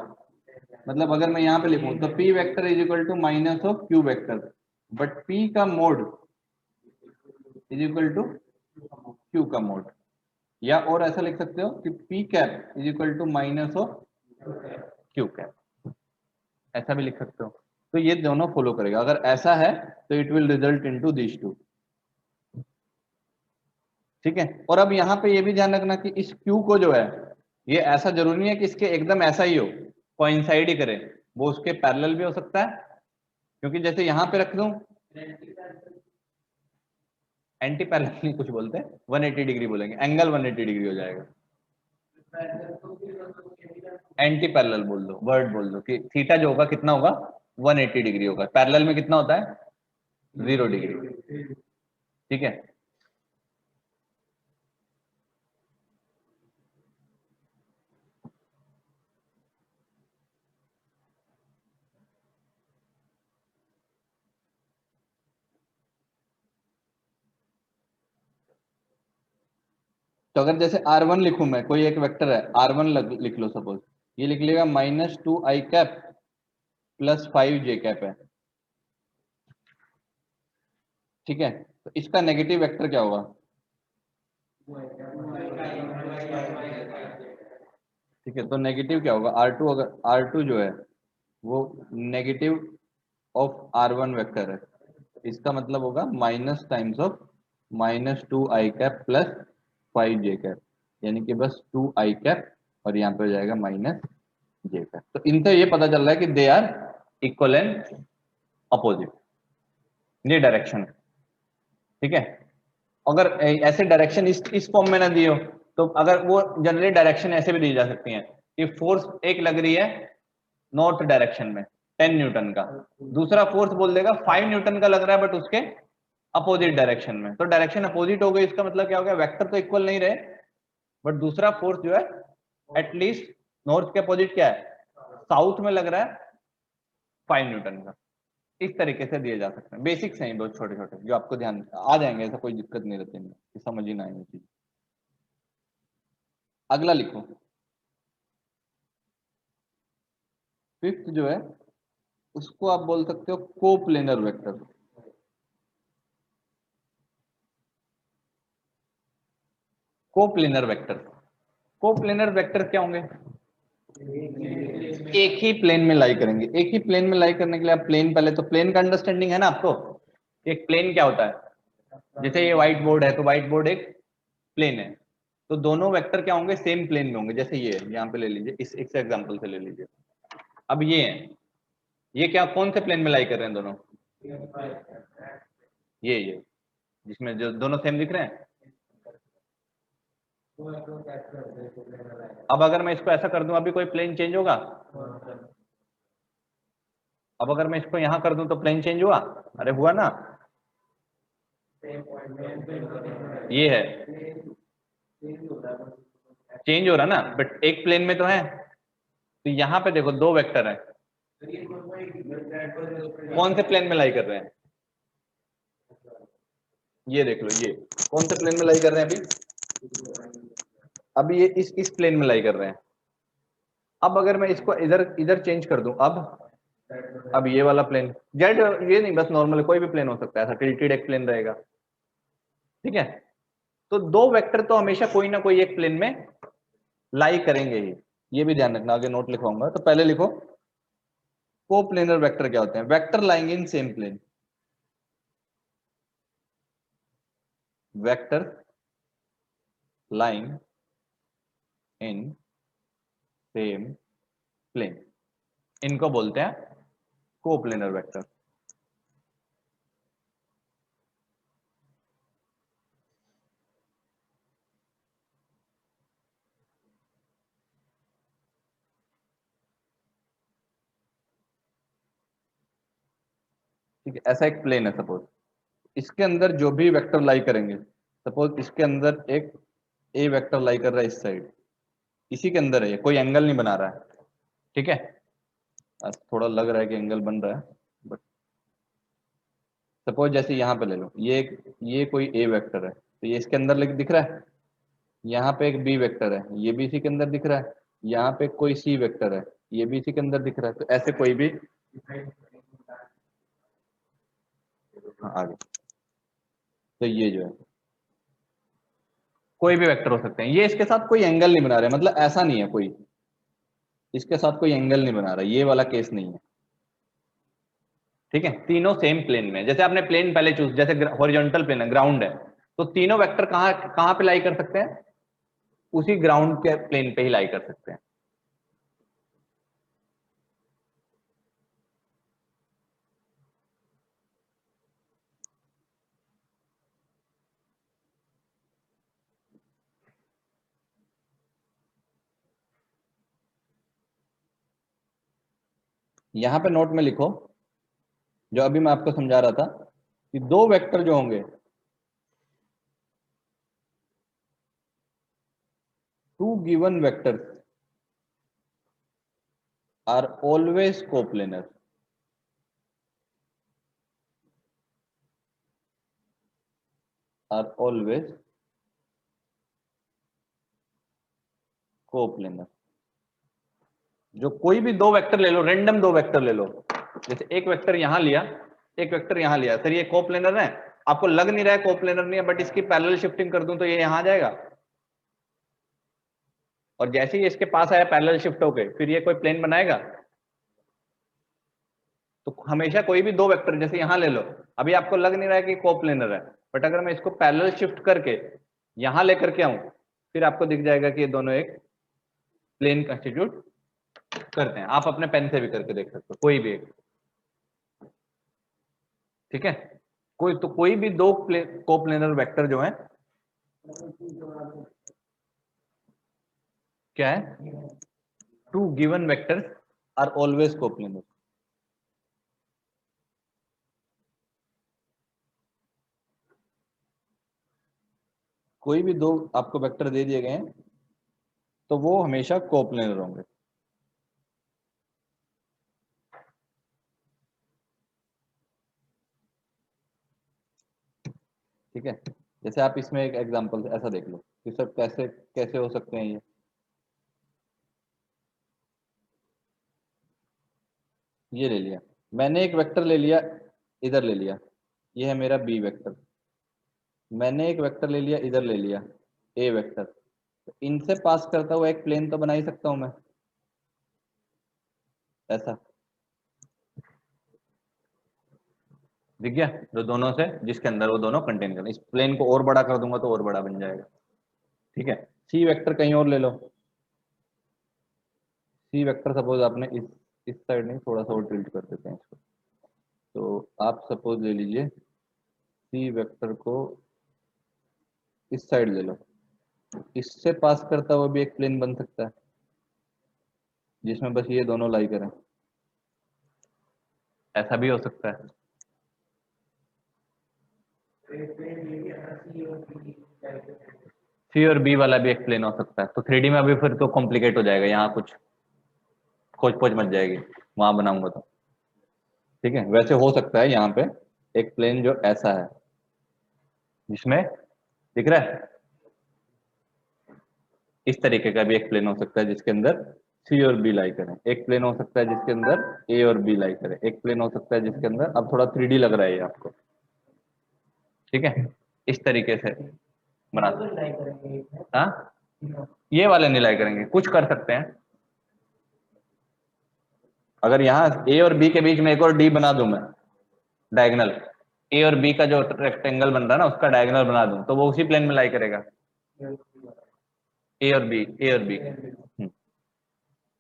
मतलब अगर मैं यहाँ पे लिखूं तो p vector is equal to minus of q vector, but p का mode is equal to q का मोड। या और ऐसा लिख सकते हो कि p cap is equal to minus of q cap, ऐसा भी लिख सकते हो। तो ये दोनों फॉलो करेगा, अगर ऐसा है तो it will result into this two. ठीक है, और अब यहाँ पे ये भी ध्यान रखना कि इस Q को जो है, ये ऐसा जरूरी नहीं है कि इसके एकदम ऐसा ही हो, कोइंसाइड ही करे, वो उसके पैरेलल भी हो सकता है। क्योंकि जैसे यहाँ पे रख दूं, एंटी पैरेलल नहीं कुछ बोलते, 180 डिग्री बोलेंगे, एंगल 180 डिग्री हो जाएगा। एंटी पैरेलल बोल दो, वर्ड बोल दो कि थीटा जो होगा कितना होगा, 180 डिग्री होगा। पैरेलल में कितना होता है, 0 डिग्री। ठीक है, तो अगर जैसे R1 लिखूं मैं, कोई एक वेक्टर है R1 लिख लो सपोज, ये लिख लेगा -2 i cap plus 5 j cap है। ठीक है, तो इसका नेगेटिव वेक्टर क्या होगा? ठीक है, तो नेगेटिव क्या होगा? R2, अगर R2 जो है वो नेगेटिव ऑफ R1 वेक्टर है, इसका मतलब होगा minus times of -2i cap plus 5j cap, यानी कि बस 2i कैप और यहाँ पे हो जाएगा -j कैप। तो इनसे ये पता चल रहा है कि they are equal and opposite, ये डायरेक्शन। ठीक है, अगर ऐसे डायरेक्शन इस फॉर्म में ना दी हो तो अगर वो जनरली डायरेक्शन ऐसे भी दी जा सकती है कि फोर्स एक लग रही है नॉर्थ डायरेक्शन में 10 न्यूटन का, दूसरा फोर्स बोल देगा 5 न्यूटन का लग रहा है बट उसके अपोजिट डायरेक्शन में, तो डायरेक्शन अपोजिट हो गई, इसका मतलब क्या हो गया? वेक्टर तो इक्वल नहीं रहे बट दूसरा फोर्स जो है एटलीस्ट नॉर्थ के अपोजिट क्या है, साउथ में लग रहा है 5 न्यूटन का। इस तरीके से दिए जा सकते हैं, बेसिक्स हैं बहुत छोटे छोटे जो आपको ध्यान आ जाएंगे, ऐसा कोई दिक्कत नहीं रहती है, समझ ही ना आएंगे चीज। अगला लिखो, फिफ्थ जो है उसको आप बोल सकते हो coplanar vector. Coplanar vector, coplanar vector क्या होंगे? एक ही प्लेन में लाई करेंगे। एक ही प्लेन में लाई करने के लिए आप प्लेन, पहले तो प्लेन का अंडरस्टैंडिंग है ना आपको, एक प्लेन क्या होता है? जैसे ये व्हाइट बोर्ड है तो व्हाइट बोर्ड एक प्लेन है, तो दोनों वेक्टर क्या होंगे? सेम प्लेन में होंगे। जैसे ये यहाँ पे ले लीजिए, इस एग्जांपल से ले लीजिए, अब ये है, ये क्या कौन से प्लेन में लाई कर रहे हैं दोनों? ये जिसमें जो दोनों सेम दिख रहे हैं। अब अगर मैं इसको ऐसा कर दूं अभी कोई प्लेन चेंज होगा? अब अगर मैं इसको यहां कर दूं तो प्लेन चेंज हुआ? अरे हुआ ना, ये है चेंज हो रहा ना, बट एक प्लेन में तो है। तो यहां पे देखो दो वेक्टर हैं, कौन से प्लेन में लाई कर रहे हैं? ये देख लो, ये कौन से प्लेन में लाई कर रहे हैं अभी ये इस प्लेन में लाई कर रहे हैं। अब अगर मैं इसको इधर इधर चेंज कर दूं, अब ये वाला प्लेन जेड, ये नहीं बस नॉर्मल कोई भी प्लेन हो सकता है, ऐसा टिल्टेड एक प्लेन रहेगा। ठीक है, तो दो वेक्टर तो हमेशा कोई ना कोई एक प्लेन में लाई करेंगे ही, ये भी ध्यान रखना, आगे नोट लिखवाऊंगा। तो पहले लिखो कोप्लेनर वेक्टर क्या होते हैं? Vector lying in same plane, vector lying in same plane, इनको बोलते हैं कोप्लेनर वेक्टर। ठीक है, ऐसा एक प्लेन है सपोज, इसके अंदर जो भी वेक्टर लाई करेंगे, सपोज इसके अंदर एक ए वेक्टर लाई कर रहा है इस साइड, इसी के अंदर है, कोई एंगल नहीं बना रहा है। ठीक है, थोड़ा लग रहा है कि एंगल बन रहा है, बट सपोज जैसे यहाँ पे ले लो, ये कोई ए वेक्टर है, तो ये इसके अंदर दिख रहा है। यहाँ पे एक बी वेक्टर है, ये भी इसी के अंदर दिख रहा है। यहाँ पे कोई सी वेक्टर है, ये भी इसी के अंदर दिख रहा है। तो ऐसे कोई भी, हाँ आगे, तो ये जो है कोई भी वेक्टर हो सकते हैं, ये इसके साथ कोई एंगल नहीं बना रहे, मतलब ऐसा नहीं है कोई इसके साथ कोई एंगल नहीं बना रहा, ये वाला केस नहीं है। ठीक है, तीनों सेम प्लेन में, जैसे आपने प्लेन पहले चूज, जैसे हॉरिजॉन्टल प्लेन है, ग्राउंड है, तो तीनों वेक्टर कहां कहां पे लाई कर सकते हैं? उसी ग्राउंड के प्लेन पे ही लाई कर सकते हैं। यहां पे नोट में लिखो, जो अभी मैं आपको समझा रहा था कि दो वेक्टर जो होंगे, two given vectors are always coplanar. Are always coplanar. जो कोई भी दो वेक्टर ले लो, रेंडम दो वेक्टर ले लो, जैसे एक वेक्टर यहां लिया, एक वेक्टर यहां लिया, सर ये कोप्लेनर है? आपको लग नहीं रहा है कोप्लेनर नहीं है, बट इसकी पैरेलल शिफ्टिंग कर दूं तो ये यहां आ जाएगा, और जैसे ही इसके पास आया पैरेलल शिफ्ट होके, फिर ये कोई प्लेन बनाएगा। तो हमेशा कोई भी दो वेक्टर, जैसे यहां ले लो, अभी आपको लग नहीं रहा है कि कोप्लेनर है, बट अगर मैं इसको पैरेलल शिफ्ट करके यहां लेकर के आऊं, फिर आपको दिख जाएगा कि ये दोनों एक प्लेन कंस्टिट्यूट करते हैं। आप अपने पेन से भी करके देख सकते हो, कोई भी एक, ठीक है। कोई भी दो कोप्लेनर वेक्टर जो है, क्या है, two given vectors are always coplanar. कोई भी दो आपको वेक्टर दे दिए गए हैं तो वो हमेशा कोप्लेनर होंगे। ठीक है, जैसे आप इसमें एक एग्जांपल ऐसा देख लो कि सर कैसे कैसे हो सकते हैं ये ले लिया मैंने, एक वेक्टर ले लिया, इधर ले लिया, ये है मेरा बी वेक्टर। मैंने एक वेक्टर ले लिया, इधर ले लिया, ए वेक्टर। तो इनसे पास करता हुआ एक प्लेन तो बना ही सकता हूं मैं, ऐसा दिख गया, जो दोनों से जिसके अंदर वो दोनों कंटेन कर, इस प्लेन को और बड़ा कर दूंगा तो और बड़ा बन जाएगा। ठीक है, सी वेक्टर कहीं और ले लो, सी वेक्टर सपोज आपने इस साइड नहीं, थोड़ा सा और टिल्ट कर देते हैं इसको। तो आप सपोज ले लीजिए सी वेक्टर को इस साइड ले लो, इससे पास करता हुआ भी एक प्लेन बन सकता है जिसमें बस ये दोनों लाई करें, ऐसा भी हो सकता है। सी और बी वाला भी एक प्लेन हो सकता है। तो 3D में अभी फिर तो कॉम्प्लिकेट हो जाएगा, यहाँ कुछ खोज पोज मच जाएगी वहां बनाऊंगा तो। ठीक है, वैसे हो सकता है यहाँ पे एक प्लेन जो ऐसा है, जिसमें दिख रहा है, इस तरीके का भी एक प्लेन हो सकता है जिसके अंदर सी और बी लाई करें। एक प्लेन हो सकता है जिसके अंदर ए और बी लाई करें। एक प्लेन हो सकता है जिसके अंदर, अब थोड़ा 3D लग रहा है ये आपको, ठीक है, इस तरीके से बना सकते हैं। हाँ, ये वाले नहीं लाई करेंगे, कुछ कर सकते हैं। अगर यहाँ ए और बी के बीच में एक और डी बना दूं मैं, डायगोनल, ए और बी का जो रेक्टेंगल बन रहा है ना, उसका डायगोनल बना दूं, तो वो उसी प्लेन में लाई करेगा, ए और बी।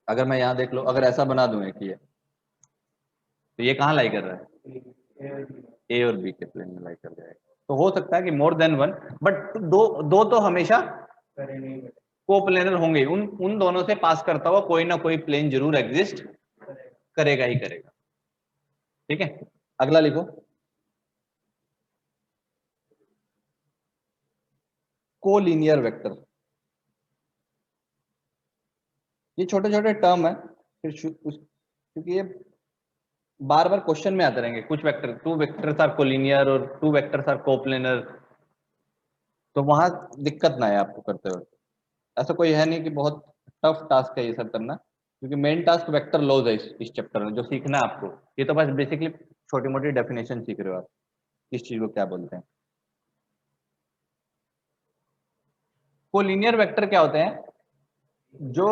अगर मैं यहाँ देख लो, अगर ऐसा बना दूं एक ये, तो ये कहाँ लाई कर रहा है, ए और बी के प्लेन में लाई कर जाएगा। तो हो सकता है कि मोर देन वन, बट दो दो तो हमेशा कोप्लेनर होंगे, उन उन दोनों से पास करता हुआ कोई ना कोई प्लेन जरूर एग्जिस्ट करेगा ही करेगा। ठीक है, अगला लिखो, कोलिनियर वेक्टर। ये छोटे छोटे टर्म है, फिर क्योंकि ये बार बार क्वेश्चन में आते रहेंगे, कुछ vector, two vectors are collinear और टू वेक्टर्स आर कोप्लेनर, तो वहां दिक्कत ना है आपको करते हुए। ऐसा कोई है नहीं कि बहुत टफ टास्क है ये सब करना, क्योंकि मेन टास्क वेक्टर लॉज है इस चैप्टर में जो सीखना है आपको। ये तो बस बेसिकली छोटी मोटी डेफिनेशन सीख रहे हो आप, किस चीज को क्या बोलते हैं। कोलिनियर वेक्टर क्या होते हैं, जो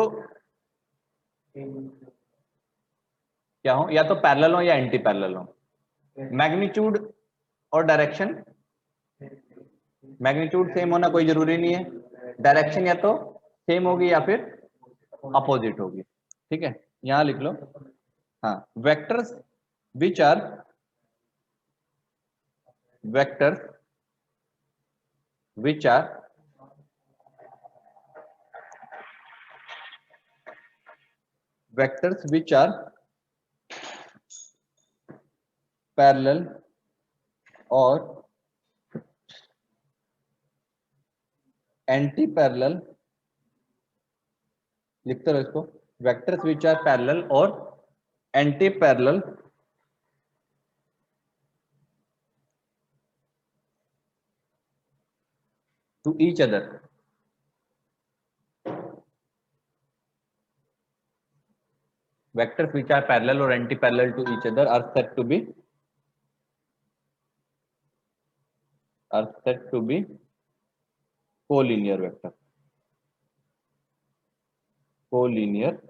क्या हो, या तो पैरेलल हो या एंटी पैरेलल हो। मैग्नीट्यूड और डायरेक्शन, मैग्नीट्यूड सेम होना कोई जरूरी नहीं है, डायरेक्शन या तो सेम होगी या फिर अपोजिट होगी। ठीक है, यहां लिख लो, हाँ, vectors which are vectors which are vectors which are parallel और एंटी पैरेलल, लिखते रहो इसको, वेक्टर्स विच आर पैरेलल और anti parallel to each other. Vectors which are parallel or anti-parallel to each other are said to be are said to be collinear vector, collinear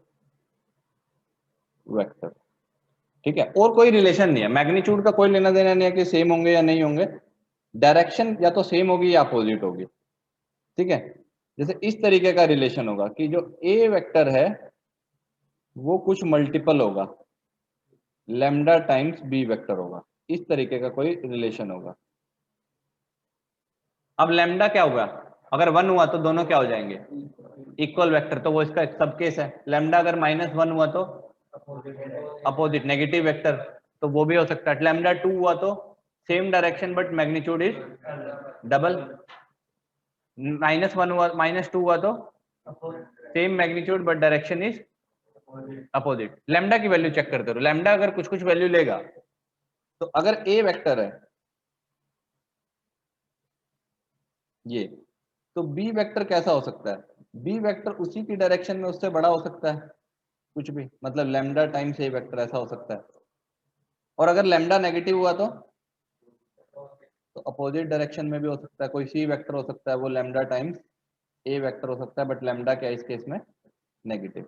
vector. ठीक है, और कोई relation नहीं है, magnitude का कोई लेना देना नहीं है कि सेम होंगे या नहीं होंगे, डायरेक्शन या तो सेम होगी या अपोजिट होगी। ठीक है, जैसे इस तरीके का रिलेशन होगा कि जो ए वेक्टर है वो कुछ मल्टीपल होगा लैम्डा टाइम्स बी वेक्टर होगा, इस तरीके का कोई रिलेशन होगा। अब लैम्डा क्या होगा, अगर 1 हुआ तो दोनों क्या हो जाएंगे, इक्वल वेक्टर, तो वो इसका सब केस है। लैम्डा अगर -1 हुआ तो अपोजिट नेगेटिव वेक्टर, तो वो भी हो सकता है। लैम्डा 2 हुआ तो same direction but magnitude is double. -1 हुआ, -2 हुआ तो same magnitude but direction is opposite. Lambda की वैल्यू चेक करते रहो, लैम्डा अगर कुछ कुछ वैल्यू लेगा तो अगर ए वेक्टर है ये, तो बी वेक्टर कैसा हो सकता है, बी वेक्टर उसी की डायरेक्शन में उससे बड़ा हो सकता है कुछ भी, मतलब लैम्डा टाइम्स ए वेक्टर ऐसा हो सकता है। और अगर लैम्डा नेगेटिव हुआ तो अपोजिट डायरेक्शन में भी हो सकता है, कोई सी वेक्टर हो सकता है वो लैम्डा टाइम्स ए वेक्टर हो सकता है, बट लैम्डा क्या इस केस में नेगेटिव।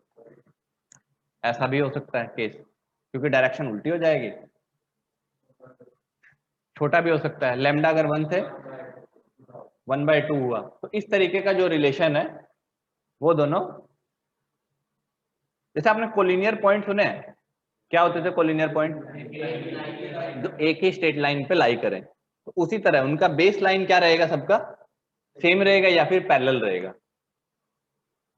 ऐसा भी हो सकता है केस, क्योंकि डायरेक्शन उल्टी हो जाएगी। छोटा भी हो सकता है, लैम्डा अगर 1 से 1/2 हुआ, तो इस तरीके का जो रिलेशन है वो दोनों, जैसे आपने कोलिनियर पॉइंट सुने हैं, क्या होते थे कोलिनियर पॉइंट, जो एक ही स्ट्रेट लाइन पे लाई करें, तो उसी तरह उनका बेस लाइन क्या रहेगा, सबका सेम रहेगा या फिर पैरेलल रहेगा।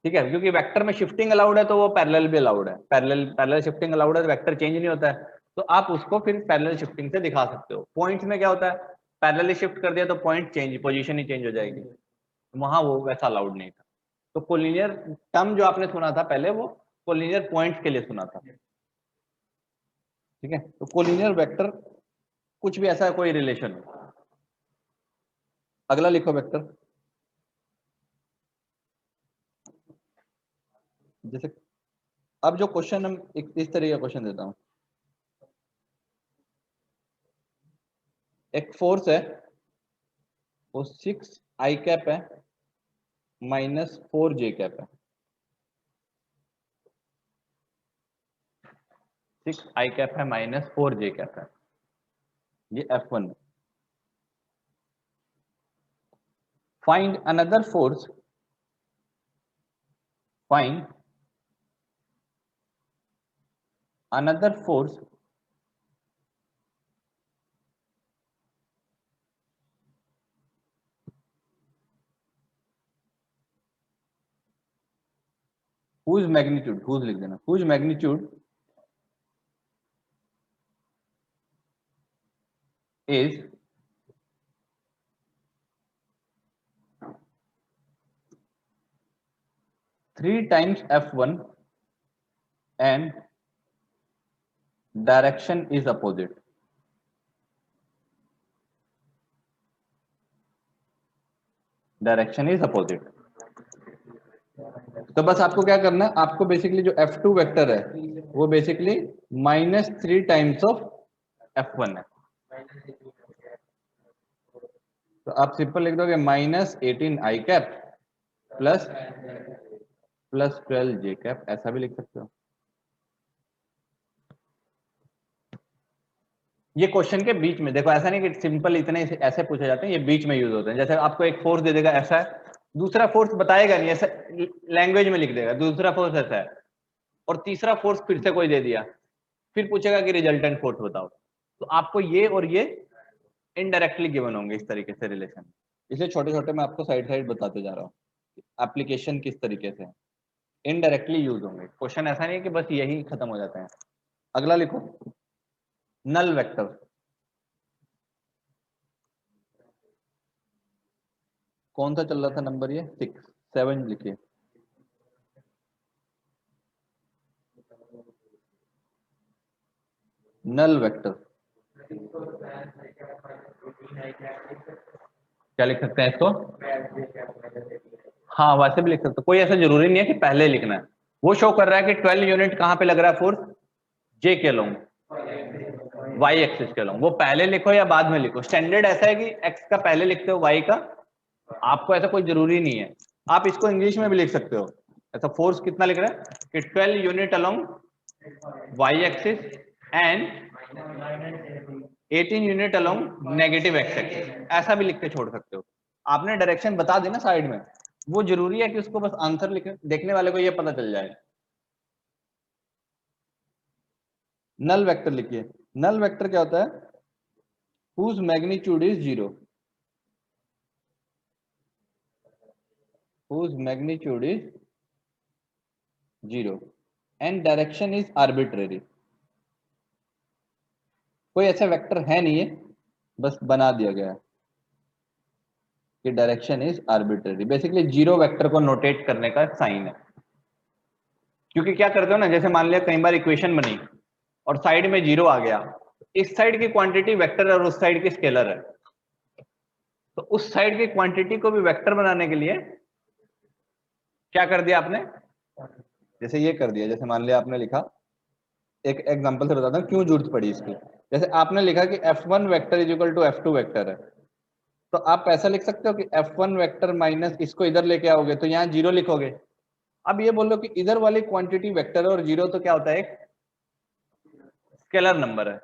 ठीक है, क्योंकि वेक्टर में शिफ्टिंग अलाउड है तो वो पैरेलल भी अलाउड है, पैरेलल शिफ्टिंग अलाउड है, वेक्टर चेंज नहीं होता है, तो आप उसको फिर पैरेलल शिफ्टिंग से दिखा सकते हो। पॉइंट्स में क्या होता है, पैरेलली शिफ्ट कर दिया तो पॉइंट चेंज, पोजीशन ही चेंज हो जाएगी, वहां वो वैसा अलाउड नहीं था। तो कोलिनियर टर्म जो आपने सुना था पहले, वो कोलिनियर पॉइंट्स के लिए सुना था। ठीक है, तो कोलिनियर वेक्टर कुछ भी ऐसा कोई रिलेशन हो। अगला लिखो वेक्टर, जैसे अब जो क्वेश्चन हम इस तरह का क्वेश्चन देता हूं, एक फोर्स है वो 6 आई कैप है -4 जे कैप है, 6 आई कैप है -4 जे कैप है, ये F1। Find another force, find another force whose magnitude, whose लिख देना, whose magnitude is 3 times F1 and direction is opposite। Direction is opposite. तो बस आपको क्या करना है, आपको बेसिकली जो F2 वेक्टर है वो बेसिकली -3 टाइम्स ऑफ F1 है, तो आप सिंपल लिख दोगे -18 आई कैप +12 जे कैप, ऐसा भी लिख सकते हो। ये क्वेश्चन के बीच में देखो, ऐसा नहीं कि सिंपल इतने ऐसे पूछे जाते हैं, ये बीच में यूज होते हैं। जैसे आपको एक फोर्स दे देगा ऐसा है, दूसरा फोर्स बताएगा नहीं, ऐसा लैंग्वेज में लिख देगा दूसरा फोर्स ऐसा है, और तीसरा फोर्स फिर से कोई दे दिया, फिर पूछेगा कि रिजल्टेंट फोर्स बताओ, तो आपको ये और ये इनडायरेक्टली गिवन होंगे इस तरीके से रिलेशन। इसलिए छोटे छोटे मैं आपको साइड साइड बताते जा रहा हूँ एप्लीकेशन किस तरीके से इनडायरेक्टली यूज होंगे। क्वेश्चन ऐसा नहीं है कि बस यही खत्म हो जाते हैं। अगला लिखो, नल वेक्टर। कौन सा चल रहा था नंबर, ये 6 7 लिखिए। नल वेक्टर क्या लिख सकते हैं इसको, हाँ वैसे भी लिख सकते हो, कोई ऐसा जरूरी नहीं है कि पहले लिखना है। वो शो कर रहा है कि 12 यूनिट कहां पे लग रहा है फोर्स, जे के लॉन्ग, वाई एक्सिस के अलॉन्ग। वो पहले लिखो या बाद में लिखो, स्टैंडर्ड ऐसा है कि एक्स का पहले लिखते हो, वाई का आपको ऐसा कोई जरूरी नहीं है। आप इसको इंग्लिश में भी लिख सकते हो। ऐसा फोर्स कितना लिख रहा है कि 12 unit along Y axis and 18 unit along negative X axis, ऐसा भी लिख के छोड़ सकते हो। आपने डायरेक्शन बता दी ना साइड में, वो जरूरी है कि उसको बस आंसर लिखे, देखने वाले को ये पता चल जाए। नल वेक्टर लिखिए। नल वेक्टर क्या होता है? whose magnitude is 0, whose magnitude is 0 and direction is arbitrary। कोई ऐसा वेक्टर है नहीं है, बस बना दिया गया है कि direction is arbitrary. Basically zero vector को नोटेट करने का साइन है। क्योंकि क्या करते हो ना, जैसे मान लिया कई बार इक्वेशन बनी और साइड में जीरो आ गया, इस साइड की क्वांटिटी वेक्टर है और उस साइड की स्केलर है, तो उस साइड की क्वांटिटी को भी वेक्टर बनाने के लिए क्या कर दिया आपने, जैसे ये कर दिया। जैसे मान लिया आपने लिखा, एक एग्जांपल से बताता हूँ क्यों जरूरत पड़ी इसकी। जैसे आपने लिखा कि F1 vector is equal to F2 vector है, तो आप ऐसा लिख सकते हो कि F1 वेक्टर माइनस इसको इधर लेके आओगे तो यहाँ जीरो लिखोगे। अब ये बोलो कि इधर वाली क्वांटिटी वेक्टर है और जीरो तो क्या होता है, एक स्केलर नंबर है।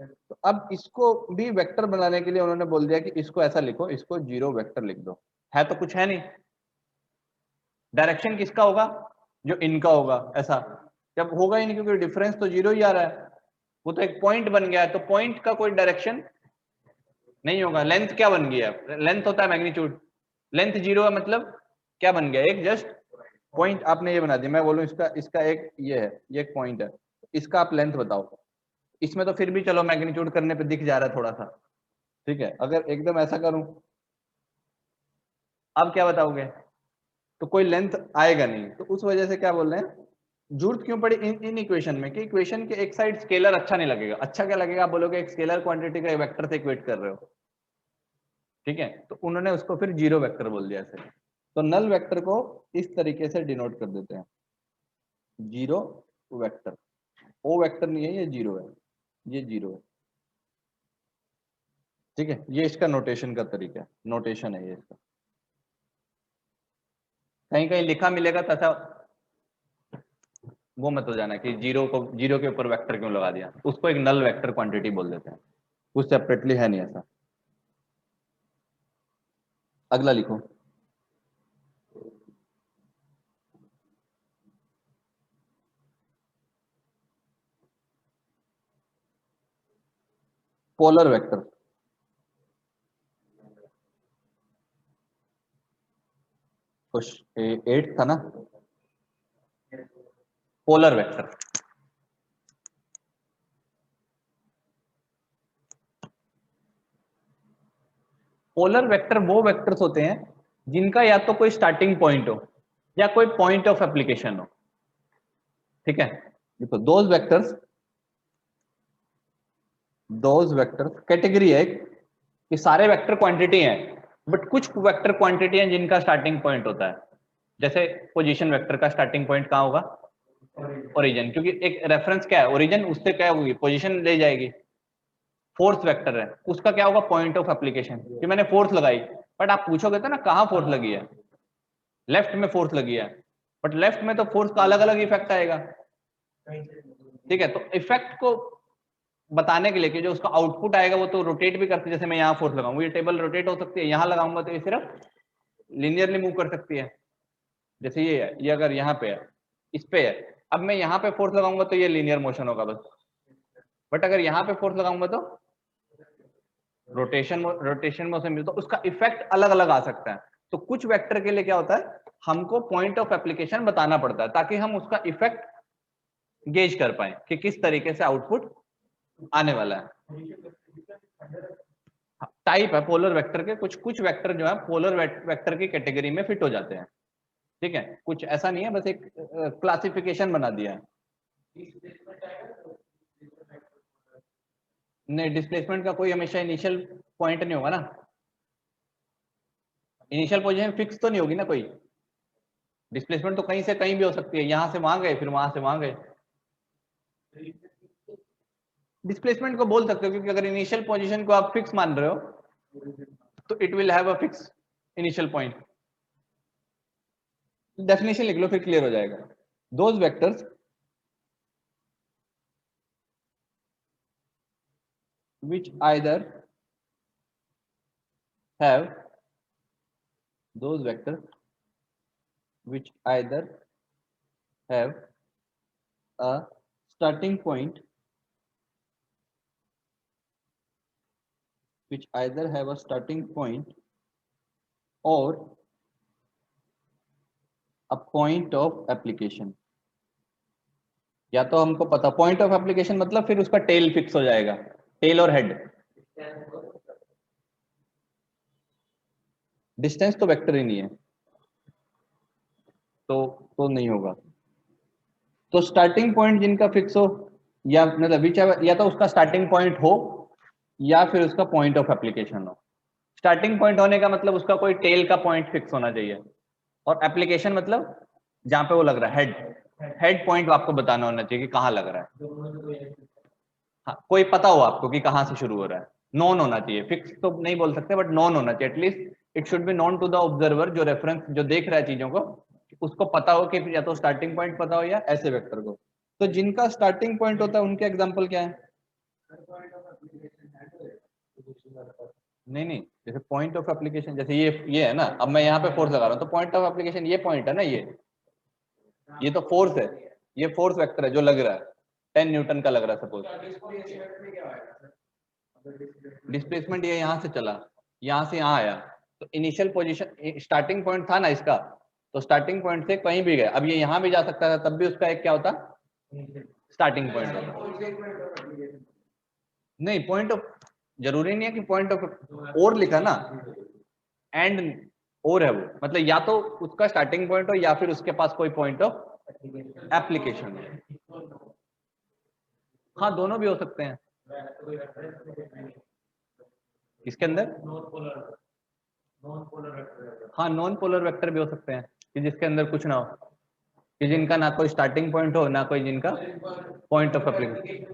तो अब इसको भी वेक्टर बनाने के लिए उन्होंने बोल दिया कि इसको ऐसा लिखो, इसको जीरो वेक्टर लिख दो। है तो कुछ है नहीं, डायरेक्शन किसका होगा, जो इनका होगा। ऐसा जब होगा ही नहीं, क्योंकि डिफरेंस तो जीरो ही आ रहा है, वो तो एक पॉइंट बन गया है, तो पॉइंट का कोई डायरेक्शन नहीं होगा। लेंथ क्या बन गया, लेंथ होता है मैग्नीट्यूड, लेंथ जीरो है, मतलब क्या बन गया, एक जस्ट पॉइंट आपने ये बना दिया। मैं बोलूं इसका एक ये है, ये एक पॉइंट है, इसका आप लेंथ बताओ। इसमें तो फिर भी चलो मैग्नीट्यूड करने पे दिख जा रहा है थोड़ा सा, ठीक है। अगर एकदम ऐसा करूं, अब क्या बताओगे, तो कोई लेंथ आएगा नहीं। तो उस वजह से क्या बोल रहे हैं, जरूरत क्यों पड़ी इन इक्वेशन में, कि इक्वेशन के एक साइड स्केलर अच्छा नहीं लगेगा। अच्छा क्या लगेगा, आप बोलोगे एक स्केलर क्वांटिटी का वेक्टर से इक्वेट कर रहे हो, ठीक है। तो उन्होंने उसको फिर जीरो वेक्टर बोल दिया ऐसे। तो नल वेक्टर को इस तरीके से डिनोट कर देते हैं, जीरो वेक्टर। ओ वेक्टर नहीं है, ये जीरो है, ये जीरो है, ठीक है। ये इसका नोटेशन का तरीका है, नोटेशन है ये इसका। कहीं कहीं लिखा मिलेगा तो ऐसा वो मत हो जाना कि जीरो को, जीरो के ऊपर वेक्टर क्यों लगा दिया, उसको एक नल वेक्टर क्वांटिटी बोल देते हैं, कुछ सेपरेटली है नहीं ऐसा। अगला लिखो, पोलर वेक्टर। कुछ 8 था ना, पोलर वेक्टर। पोलर वेक्टर वो वेक्टर्स होते हैं जिनका या तो कोई स्टार्टिंग पॉइंट हो या कोई पॉइंट ऑफ एप्लीकेशन हो, ठीक है। देखो दोज वेक्टर्स कैटेगरी है कि सारे वेक्टर क्वांटिटी हैं, बट कुछ वेक्टर क्वांटिटी हैं जिनका स्टार्टिंग पॉइंट होता है। जैसे पोजीशन वेक्टर का स्टार्टिंग पॉइंट कहाँ होगा, ओरिजिन, क्योंकि एक रेफरेंस क्या है, ओरिजिन, उससे क्या होगी, पोजीशन ले जाएगी। फोर्स वेक्टर है, उसका क्या होगा, पॉइंट ऑफ एप्लीकेशन, कि मैंने फोर्स लगाई। बट आप पूछोगे तो ना कहाँ फोर्स लगी है, लेफ्ट में फोर्स लगी है, बट लेफ्ट में तो फोर्स का अलग अलग इफेक्ट आएगा, ठीक है। तो इफेक्ट को बताने के लिए कि जो उसका आउटपुट आएगा वो तो रोटेट भी करती है। जैसे मैं यहाँ फोर्स लगाऊंगा, ये टेबल रोटेट हो सकती है, यहाँ लगाऊंगा तो ये सिर्फ लिनियरली मूव कर सकती है। जैसे ये है, ये अगर यहाँ पे है, इस पे है, अब मैं यहाँ पे फोर्स लगाऊंगा तो ये लीनियर मोशन होगा बस, बट अगर यहाँ पे फोर्स लगाऊंगा तो रोटेशन मोशन मिलता है, उसका इफेक्ट अलग अलग आ सकता है। तो कुछ वेक्टर के लिए क्या होता है, हमको पॉइंट ऑफ एप्लीकेशन बताना पड़ता है ताकि हम उसका इफेक्ट गेज कर पाए कि किस तरीके से आउटपुट आने वाला है। टाइप है पोलर वेक्टर के, कुछ कुछ वेक्टर जो है पोलर वेक्टर की कैटेगरी में फिट हो जाते हैं, ठीक है। कुछ ऐसा नहीं है, बस एक क्लासिफिकेशन बना दिया है। नहीं, डिस्प्लेसमेंट का कोई हमेशा इनिशियल पॉइंट नहीं होगा ना, इनिशियल पोजीशन फिक्स तो नहीं होगी ना कोई। डिस्प्लेसमेंट तो कहीं से कहीं भी हो सकती है, यहां से वहां गए, फिर वहां से वहां गए। डिस्प्लेसमेंट को बोल सकते हो, क्योंकि अगर इनिशियल पोजीशन को आप फिक्स मान रहे हो तो it will have a fix initial point. Definition लिख लो, फिर क्लियर हो जाएगा। Those vectors which either have those vectors which either have a starting point or a point of application। या तो हमको पता पॉइंट ऑफ एप्लीकेशन मतलब फिर उसका टेल फिक्स हो जाएगा, टेल और हेड। डिस्टेंस तो वेक्टर ही नहीं है, तो नहीं होगा। तो स्टार्टिंग पॉइंट जिनका फिक्स हो, या मतलब या तो उसका स्टार्टिंग पॉइंट हो या फिर उसका पॉइंट ऑफ एप्लीकेशन हो। स्टार्टिंग पॉइंट होने का मतलब उसका कोई टेल का पॉइंट फिक्स होना चाहिए, और एप्लीकेशन मतलब जहां पे वो लग रहा है, हेड पॉइंट आपको बताना होना चाहिए कि कहाँ लग रहा है। हाँ, कोई पता हो आपको कि कहाँ से शुरू हो रहा है, नॉन होना चाहिए, फिक्स तो नहीं बोल सकते बट नॉन होना चाहिए। At least it should be non to the observer, जो रेफरेंस जो देख रहा है चीजों को, उसको पता हो कि या तो स्टार्टिंग पॉइंट पता हो या ऐसे वेक्टर को। तो जिनका स्टार्टिंग पॉइंट होता है उनके एग्जाम्पल क्या है? नहीं नहीं, जैसे पॉइंट ऑफ एप्लीकेशन, जैसे ये है ना, अब मैं यहाँ पे फोर्स लगा रहा हूँ तो पॉइंट ऑफ एप्लीकेशन ये पॉइंट है ना, ये तो फोर्स है, ये फोर्स वेक्टर है जो लग रहा है 10 न्यूटन का लग रहा है सपोज। डिस्प्लेसमेंट ये यहाँ से चला, यहाँ से यहाँ आया, तो इनिशियल पोजीशन स्टार्टिंग पॉइंट था ना इसका, तो स्टार्टिंग पॉइंट से कहीं भी गया। अब ये यहाँ भी जा सकता था, तब भी उसका एक क्या होता, स्टार्टिंग पॉइंट होता। नहीं, पॉइंट ऑफ जरूरी नहीं है कि पॉइंट ऑफ, और लिखा ना, एंड और है वो, मतलब या तो उसका स्टार्टिंग पॉइंट हो या फिर उसके पास कोई पॉइंट ऑफ एप्लीकेशन हो। हाँ, दोनों भी हो सकते हैं। किसके अंदर? हाँ, नॉन पोलर वेक्टर भी हो सकते हैं कि जिसके अंदर कुछ ना हो, कि जिनका ना कोई स्टार्टिंग पॉइंट हो ना कोई जिनका point of application.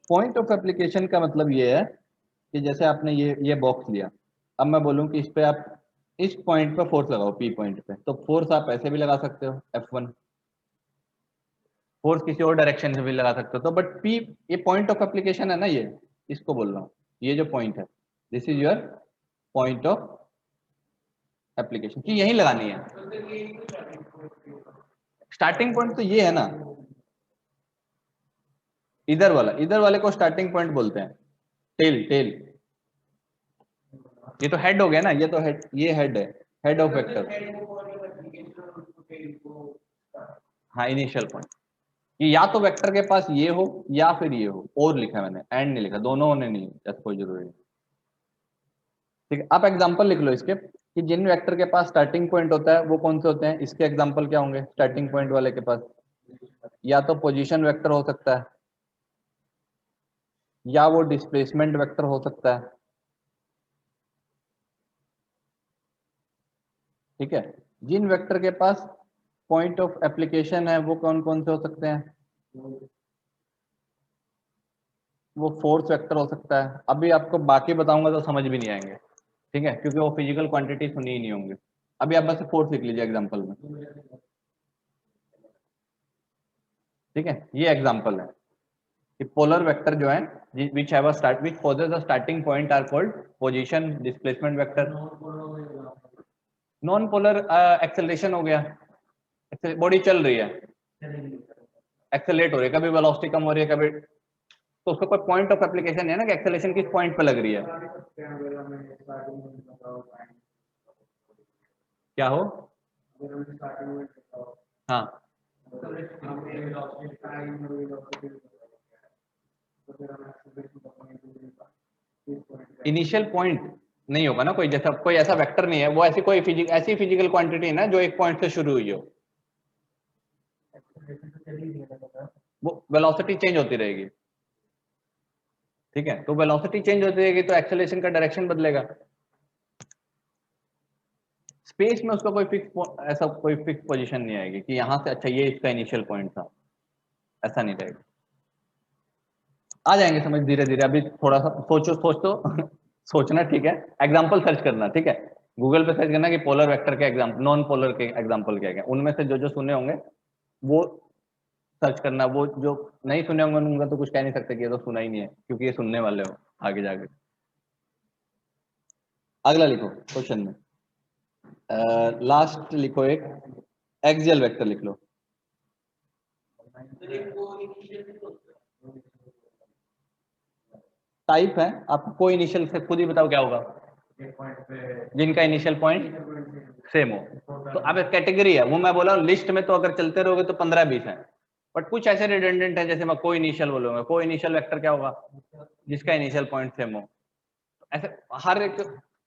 Point of application का मतलब ये है कि जैसे आपने ये बॉक्स लिया, अब मैं बोलूं कि इस पे आप इस पॉइंट पे फोर्स लगाओ, पी पॉइंट पे, तो फोर्स आप ऐसे भी लगा सकते हो F1, फोर्स किसी और डायरेक्शन से भी लगा सकते हो। तो बट पी, ये पॉइंट ऑफ एप्लीकेशन है ना, ये इसको बोल रहा हूँ, ये जो पॉइंट है, this is your point of application, कि यही लगानी है। स्टार्टिंग पॉइंट तो ये है ना, इधर वाले को स्टार्टिंग पॉइंट बोलते हैं, टेल टेल। ये तो हेड हो गया ना, ये तो हेड, ये हेड है, हेड ऑफ वेक्टर। हाँ, इनिशियल पॉइंट, ये या तो वेक्टर के पास ये हो या फिर ये हो, और लिखा है मैंने, एंड नहीं लिखा, दोनों होने नहीं, ऐसा कोई जरूरी नहीं। ठीक है, आप एग्जांपल लिख लो इसके, कि जिन वेक्टर के पास स्टार्टिंग पॉइंट होता है वो कौन से होते हैं। इसके एग्जांपल क्या होंगे स्टार्टिंग पॉइंट वाले के पास? या तो पोजीशन वेक्टर हो सकता है, या वो डिस्प्लेसमेंट वेक्टर हो सकता है। ठीक है, जिन वेक्टर के पास पॉइंट ऑफ एप्लीकेशन है वो कौन कौन से हो सकते हैं? वो फोर्स वेक्टर हो सकता है। अभी आपको बाकी बताऊंगा तो समझ भी नहीं आएंगे, ठीक है, क्योंकि वो फिजिकल क्वांटिटी सुनी ही नहीं होंगे। अभी आप बस फोर्स लिख लीजिए एग्जांपल में, ठीक है, ये एग्जांपल है कि पोलर वेक्टर जो है which have a start which possess a starting point are called position displacement vector। Non polar acceleration हो गया, बॉडी चल रही है, एक्सेलरेट हो रही है, कभी वेलोसिटी कम हो रही है, कभी, तो उसका कोई पॉइंट ऑफ एप्लीकेशन है ना कि एक्सेलरेशन किस पॉइंट पे लग रही है। क्या हो? हाँ, इनिशियल पॉइंट नहीं होगा ना कोई, जैसा कोई ऐसा वेक्टर नहीं है, वो ऐसी कोई ऐसी फिजिकल क्वांटिटी है ना जो एक पॉइंट से शुरू हुई हो, वो वेलोसिटी चेंज होती रहेगी। ठीक है, तो वेलोसिटी चेंज होती रहेगी तो एक्सेलरेशन का डायरेक्शन बदलेगा। स्पेस में उसका कोई फिक्स, ऐसा कोई फिक्स पोजीशन नहीं आएगी कि यहाँ से अच्छा ये इसका इनिशियल पॉइंट था। ऐसा नहीं रहेगा। आ जाएंगे समझ धीरे धीरे, अभी थोड़ा सा सोच तो सोचना, ठीक है। एग्जाम्पल सर्च करना, ठीक है। गूगल पे सर्च करना कि पोलर वेक्टर के एग्जाम्पल, नॉन पोलर के एग्जाम्पल क्या है, उनमें से जो जो सुने होंगे वो सर्च करना। वो जो नहीं सुने होंगे उनका तो कुछ कह नहीं सकते कि ये तो सुना ही नहीं है, क्योंकि ये सुनने वाले हो आगे जाके। अगला लिखो क्वेश्चन में, लास्ट लिखो एक एक्सियल वेक्टर लिख लो। टाइप है, आप कोई इनिशियल से खुद ही बताओ क्या होगा, जिनका इनिशियल पॉइंट सेम हो। तो अब कैटेगरी है वो, मैं बोला लिस्ट में तो अगर चलते रहोगे तो 15-20 है, बट कुछ ऐसे रिडंडेंट है, जैसे मैं को इनिशियल बोलूंगा, को इनिशियल वेक्टर क्या होगा, जिसका इनिशियल पॉइंट सेम हो। ऐसे हर एक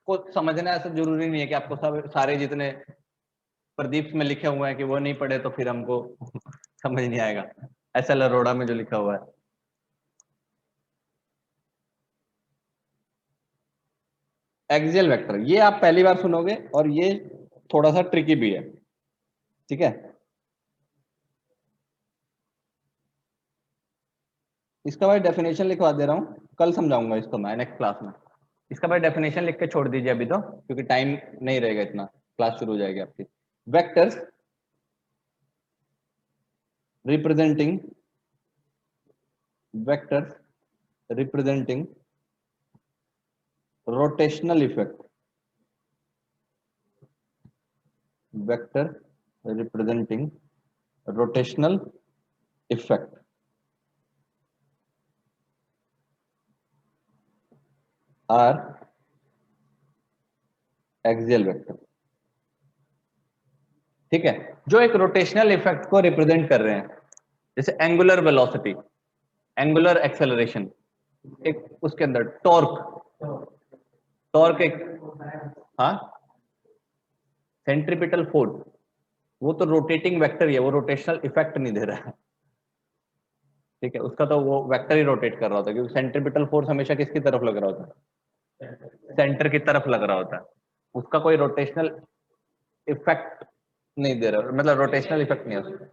को समझना ऐसा जरूरी नहीं है कि आपको सब सारे जितने प्रदीप में लिखे हुए हैं कि वो नहीं पढ़े तो फिर हमको समझ नहीं आएगा। ऐसा अरोड़ा में जो लिखा हुआ है, एक्सियल वेक्टर, ये आप पहली बार सुनोगे और ये थोड़ा सा ट्रिकी भी है, ठीक है। इसका भाई डेफिनेशन लिखवा दे रहा हूँ, कल समझाऊंगा इसको मैं नेक्स्ट क्लास में। इसका भाई डेफिनेशन लिख के छोड़ दीजिए अभी तो, क्योंकि टाइम नहीं रहेगा इतना, क्लास शुरू हो जाएगी आपकी। Vectors representing, vectors representing rotational effect, vector representing rotational effect are axial vector, ठीक है। जो एक रोटेशनल इफेक्ट को रिप्रेजेंट कर रहे हैं, जैसे एंगुलर वेलोसिटी, एंगुलर एक्सेलरेशन, एक उसके अंदर टॉर्क, टॉर्क एक, हाँ सेंट्रीपिटल फोर्स, वो तो रोटेटिंग वेक्टर ही है, वो रोटेशनल इफेक्ट नहीं दे रहा है, ठीक है। उसका तो वो वेक्टर ही रोटेट कर रहा होता है, क्योंकि सेंट्रीपिटल फोर्स हमेशा किसकी तरफ लग रहा होता है, सेंटर की तरफ लग रहा होता है। उसका कोई रोटेशनल इफेक्ट नहीं दे रहा, मतलब रोटेशनल इफेक्ट नहीं है उसका।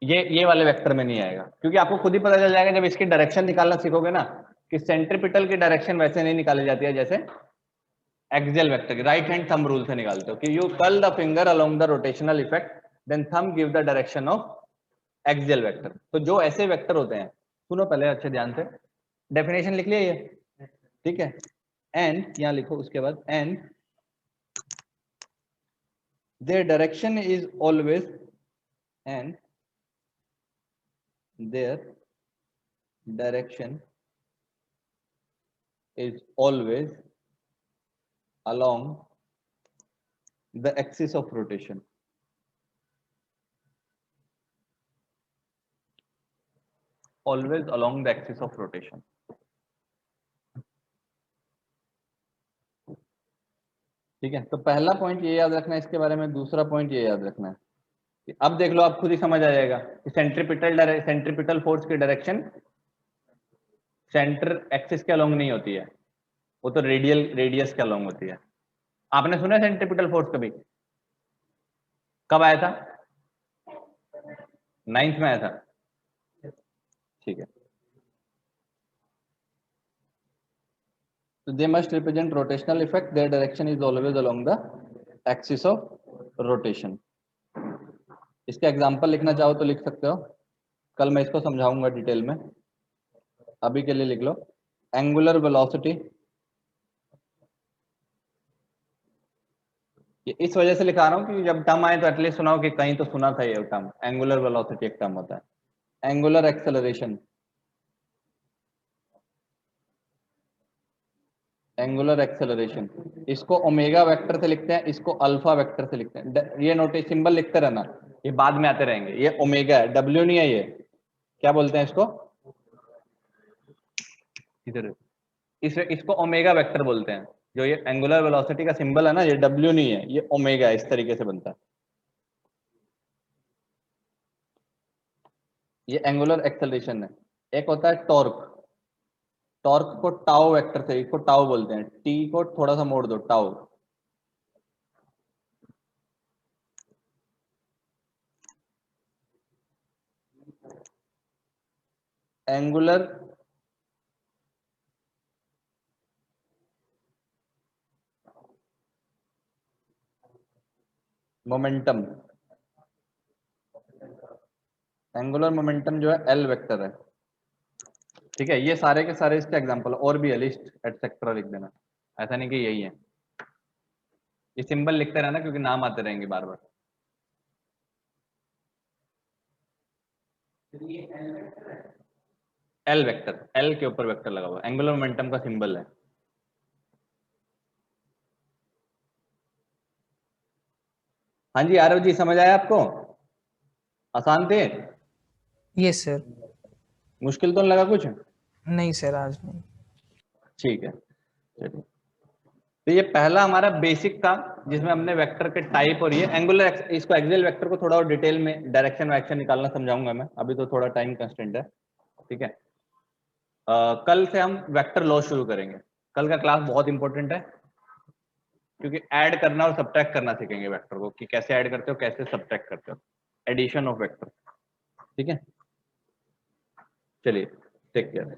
ये वाले वेक्टर में नहीं आएगा, क्योंकि आपको खुद ही पता चल जाएगा जब इसकी डायरेक्शन निकालना सीखोगे ना, कि सेंट्रीपिटल की डायरेक्शन वैसे नहीं निकाली जाती है जैसे एक्सियल वेक्टर की। राइट हैंड थंब रूल से निकालते हो कि you curl the finger along the rotational effect, then thumb give the direction of axial vector. तो जो ऐसे वेक्टर होते हैं, सुनो पहले अच्छे ध्यान से, डेफिनेशन लिख लिया ये, ठीक है। एंड यहां लिखो, उसके बाद and their direction is always, and their direction is always along the axis of rotation, always along the axis of rotation, ठीक है। तो पहला पॉइंट ये याद रखना है इसके बारे में, दूसरा पॉइंट ये याद रखना है कि अब देख लो, आप खुद ही समझ आ जाएगा कि सेंट्रीपिटल फोर्स की डायरेक्शन सेंटर एक्सिस के अलोंग नहीं होती है, वो तो रेडियस के अलोंग होती है। आपने सुना सेंट्रीपिटल फोर्स कभी, कब आया था, 9th में आया था, ठीक है। So they must represent rotational effect. Their direction is always along the axis of rotation. इसके एग्जांपल लिखना चाहो तो लिख सकते हो, कल मैं इसको समझाऊंगा डिटेल में, अभी के लिए लिख लो एंगुलर वेलोसिटी। ये इस वजह से लिखा रहा हूं कि जब टर्म आए तो एटलीस्ट सुनाओ कि कहीं तो सुना था ये टर्म, एंगुलर वेलोसिटी एक टर्म होता है। एंगुलर एक्सेलरेशन, एंगुलर एक्सेलरेशन, इसको ओमेगा वेक्टर से लिखते हैं, इसको अल्फा वेक्टर से लिखते हैं। ये नोटिस सिंबल लिखते रहना, ये बाद में आते रहेंगे। ये ओमेगा है, डब्ल्यू नहीं है, ये क्या बोलते हैं इसको, इधर इसको ओमेगा वेक्टर बोलते हैं। जो ये एंगुलर वेलोसिटी का सिंबल है ना, ये डब्ल्यू नहीं है, ये ओमेगा इस तरीके से बनता है। ये एंगुलर एक्सेलरेशन है। एक होता है टॉर्क, टॉर्क को टाउ वेक्टर से, इसको टाउ बोलते हैं, टी को थोड़ा सा मोड़ दो, tau. Angular momentum, angular momentum जो है एल वेक्टर है। ठीक है, ये सारे के सारे इसके एग्जांपल, और भी है, लिस्ट एटसेट्रा लिख देना, ऐसा नहीं कि यही है। ये सिंबल लिखते रहना क्योंकि नाम आते रहेंगे बार बार। एल वेक्टर, एल के ऊपर वेक्टर लगा हुआ, एंगुलर मोमेंटम का सिंबल है। हाँ जी आरव जी, समझ आया आपको? आसान थे? Yes sir. मुश्किल तो नहीं लगा कुछ? नहीं सर, आज नहीं। ठीक है, चलिए। तो ये पहला हमारा बेसिक था जिसमें हमने वेक्टर के टाइप और ये एंगुलर, इसको एक्सियल वेक्टर को थोड़ा और डिटेल में डायरेक्शन वायरेक्शन निकालना समझाऊंगा मैं, अभी तो थोड़ा टाइम कंस्टेंट है। ठीक है, कल से हम वेक्टर लॉ शुरू करेंगे। कल का क्लास बहुत इंपॉर्टेंट है क्योंकि ऐड करना और सब्ट्रैक्ट करना सीखेंगे वेक्टर को, कि कैसे ऐड करते हो कैसे सब्ट्रैक्ट करते हो, एडिशन ऑफ वेक्टर। ठीक है, चलिए, टेक केयर।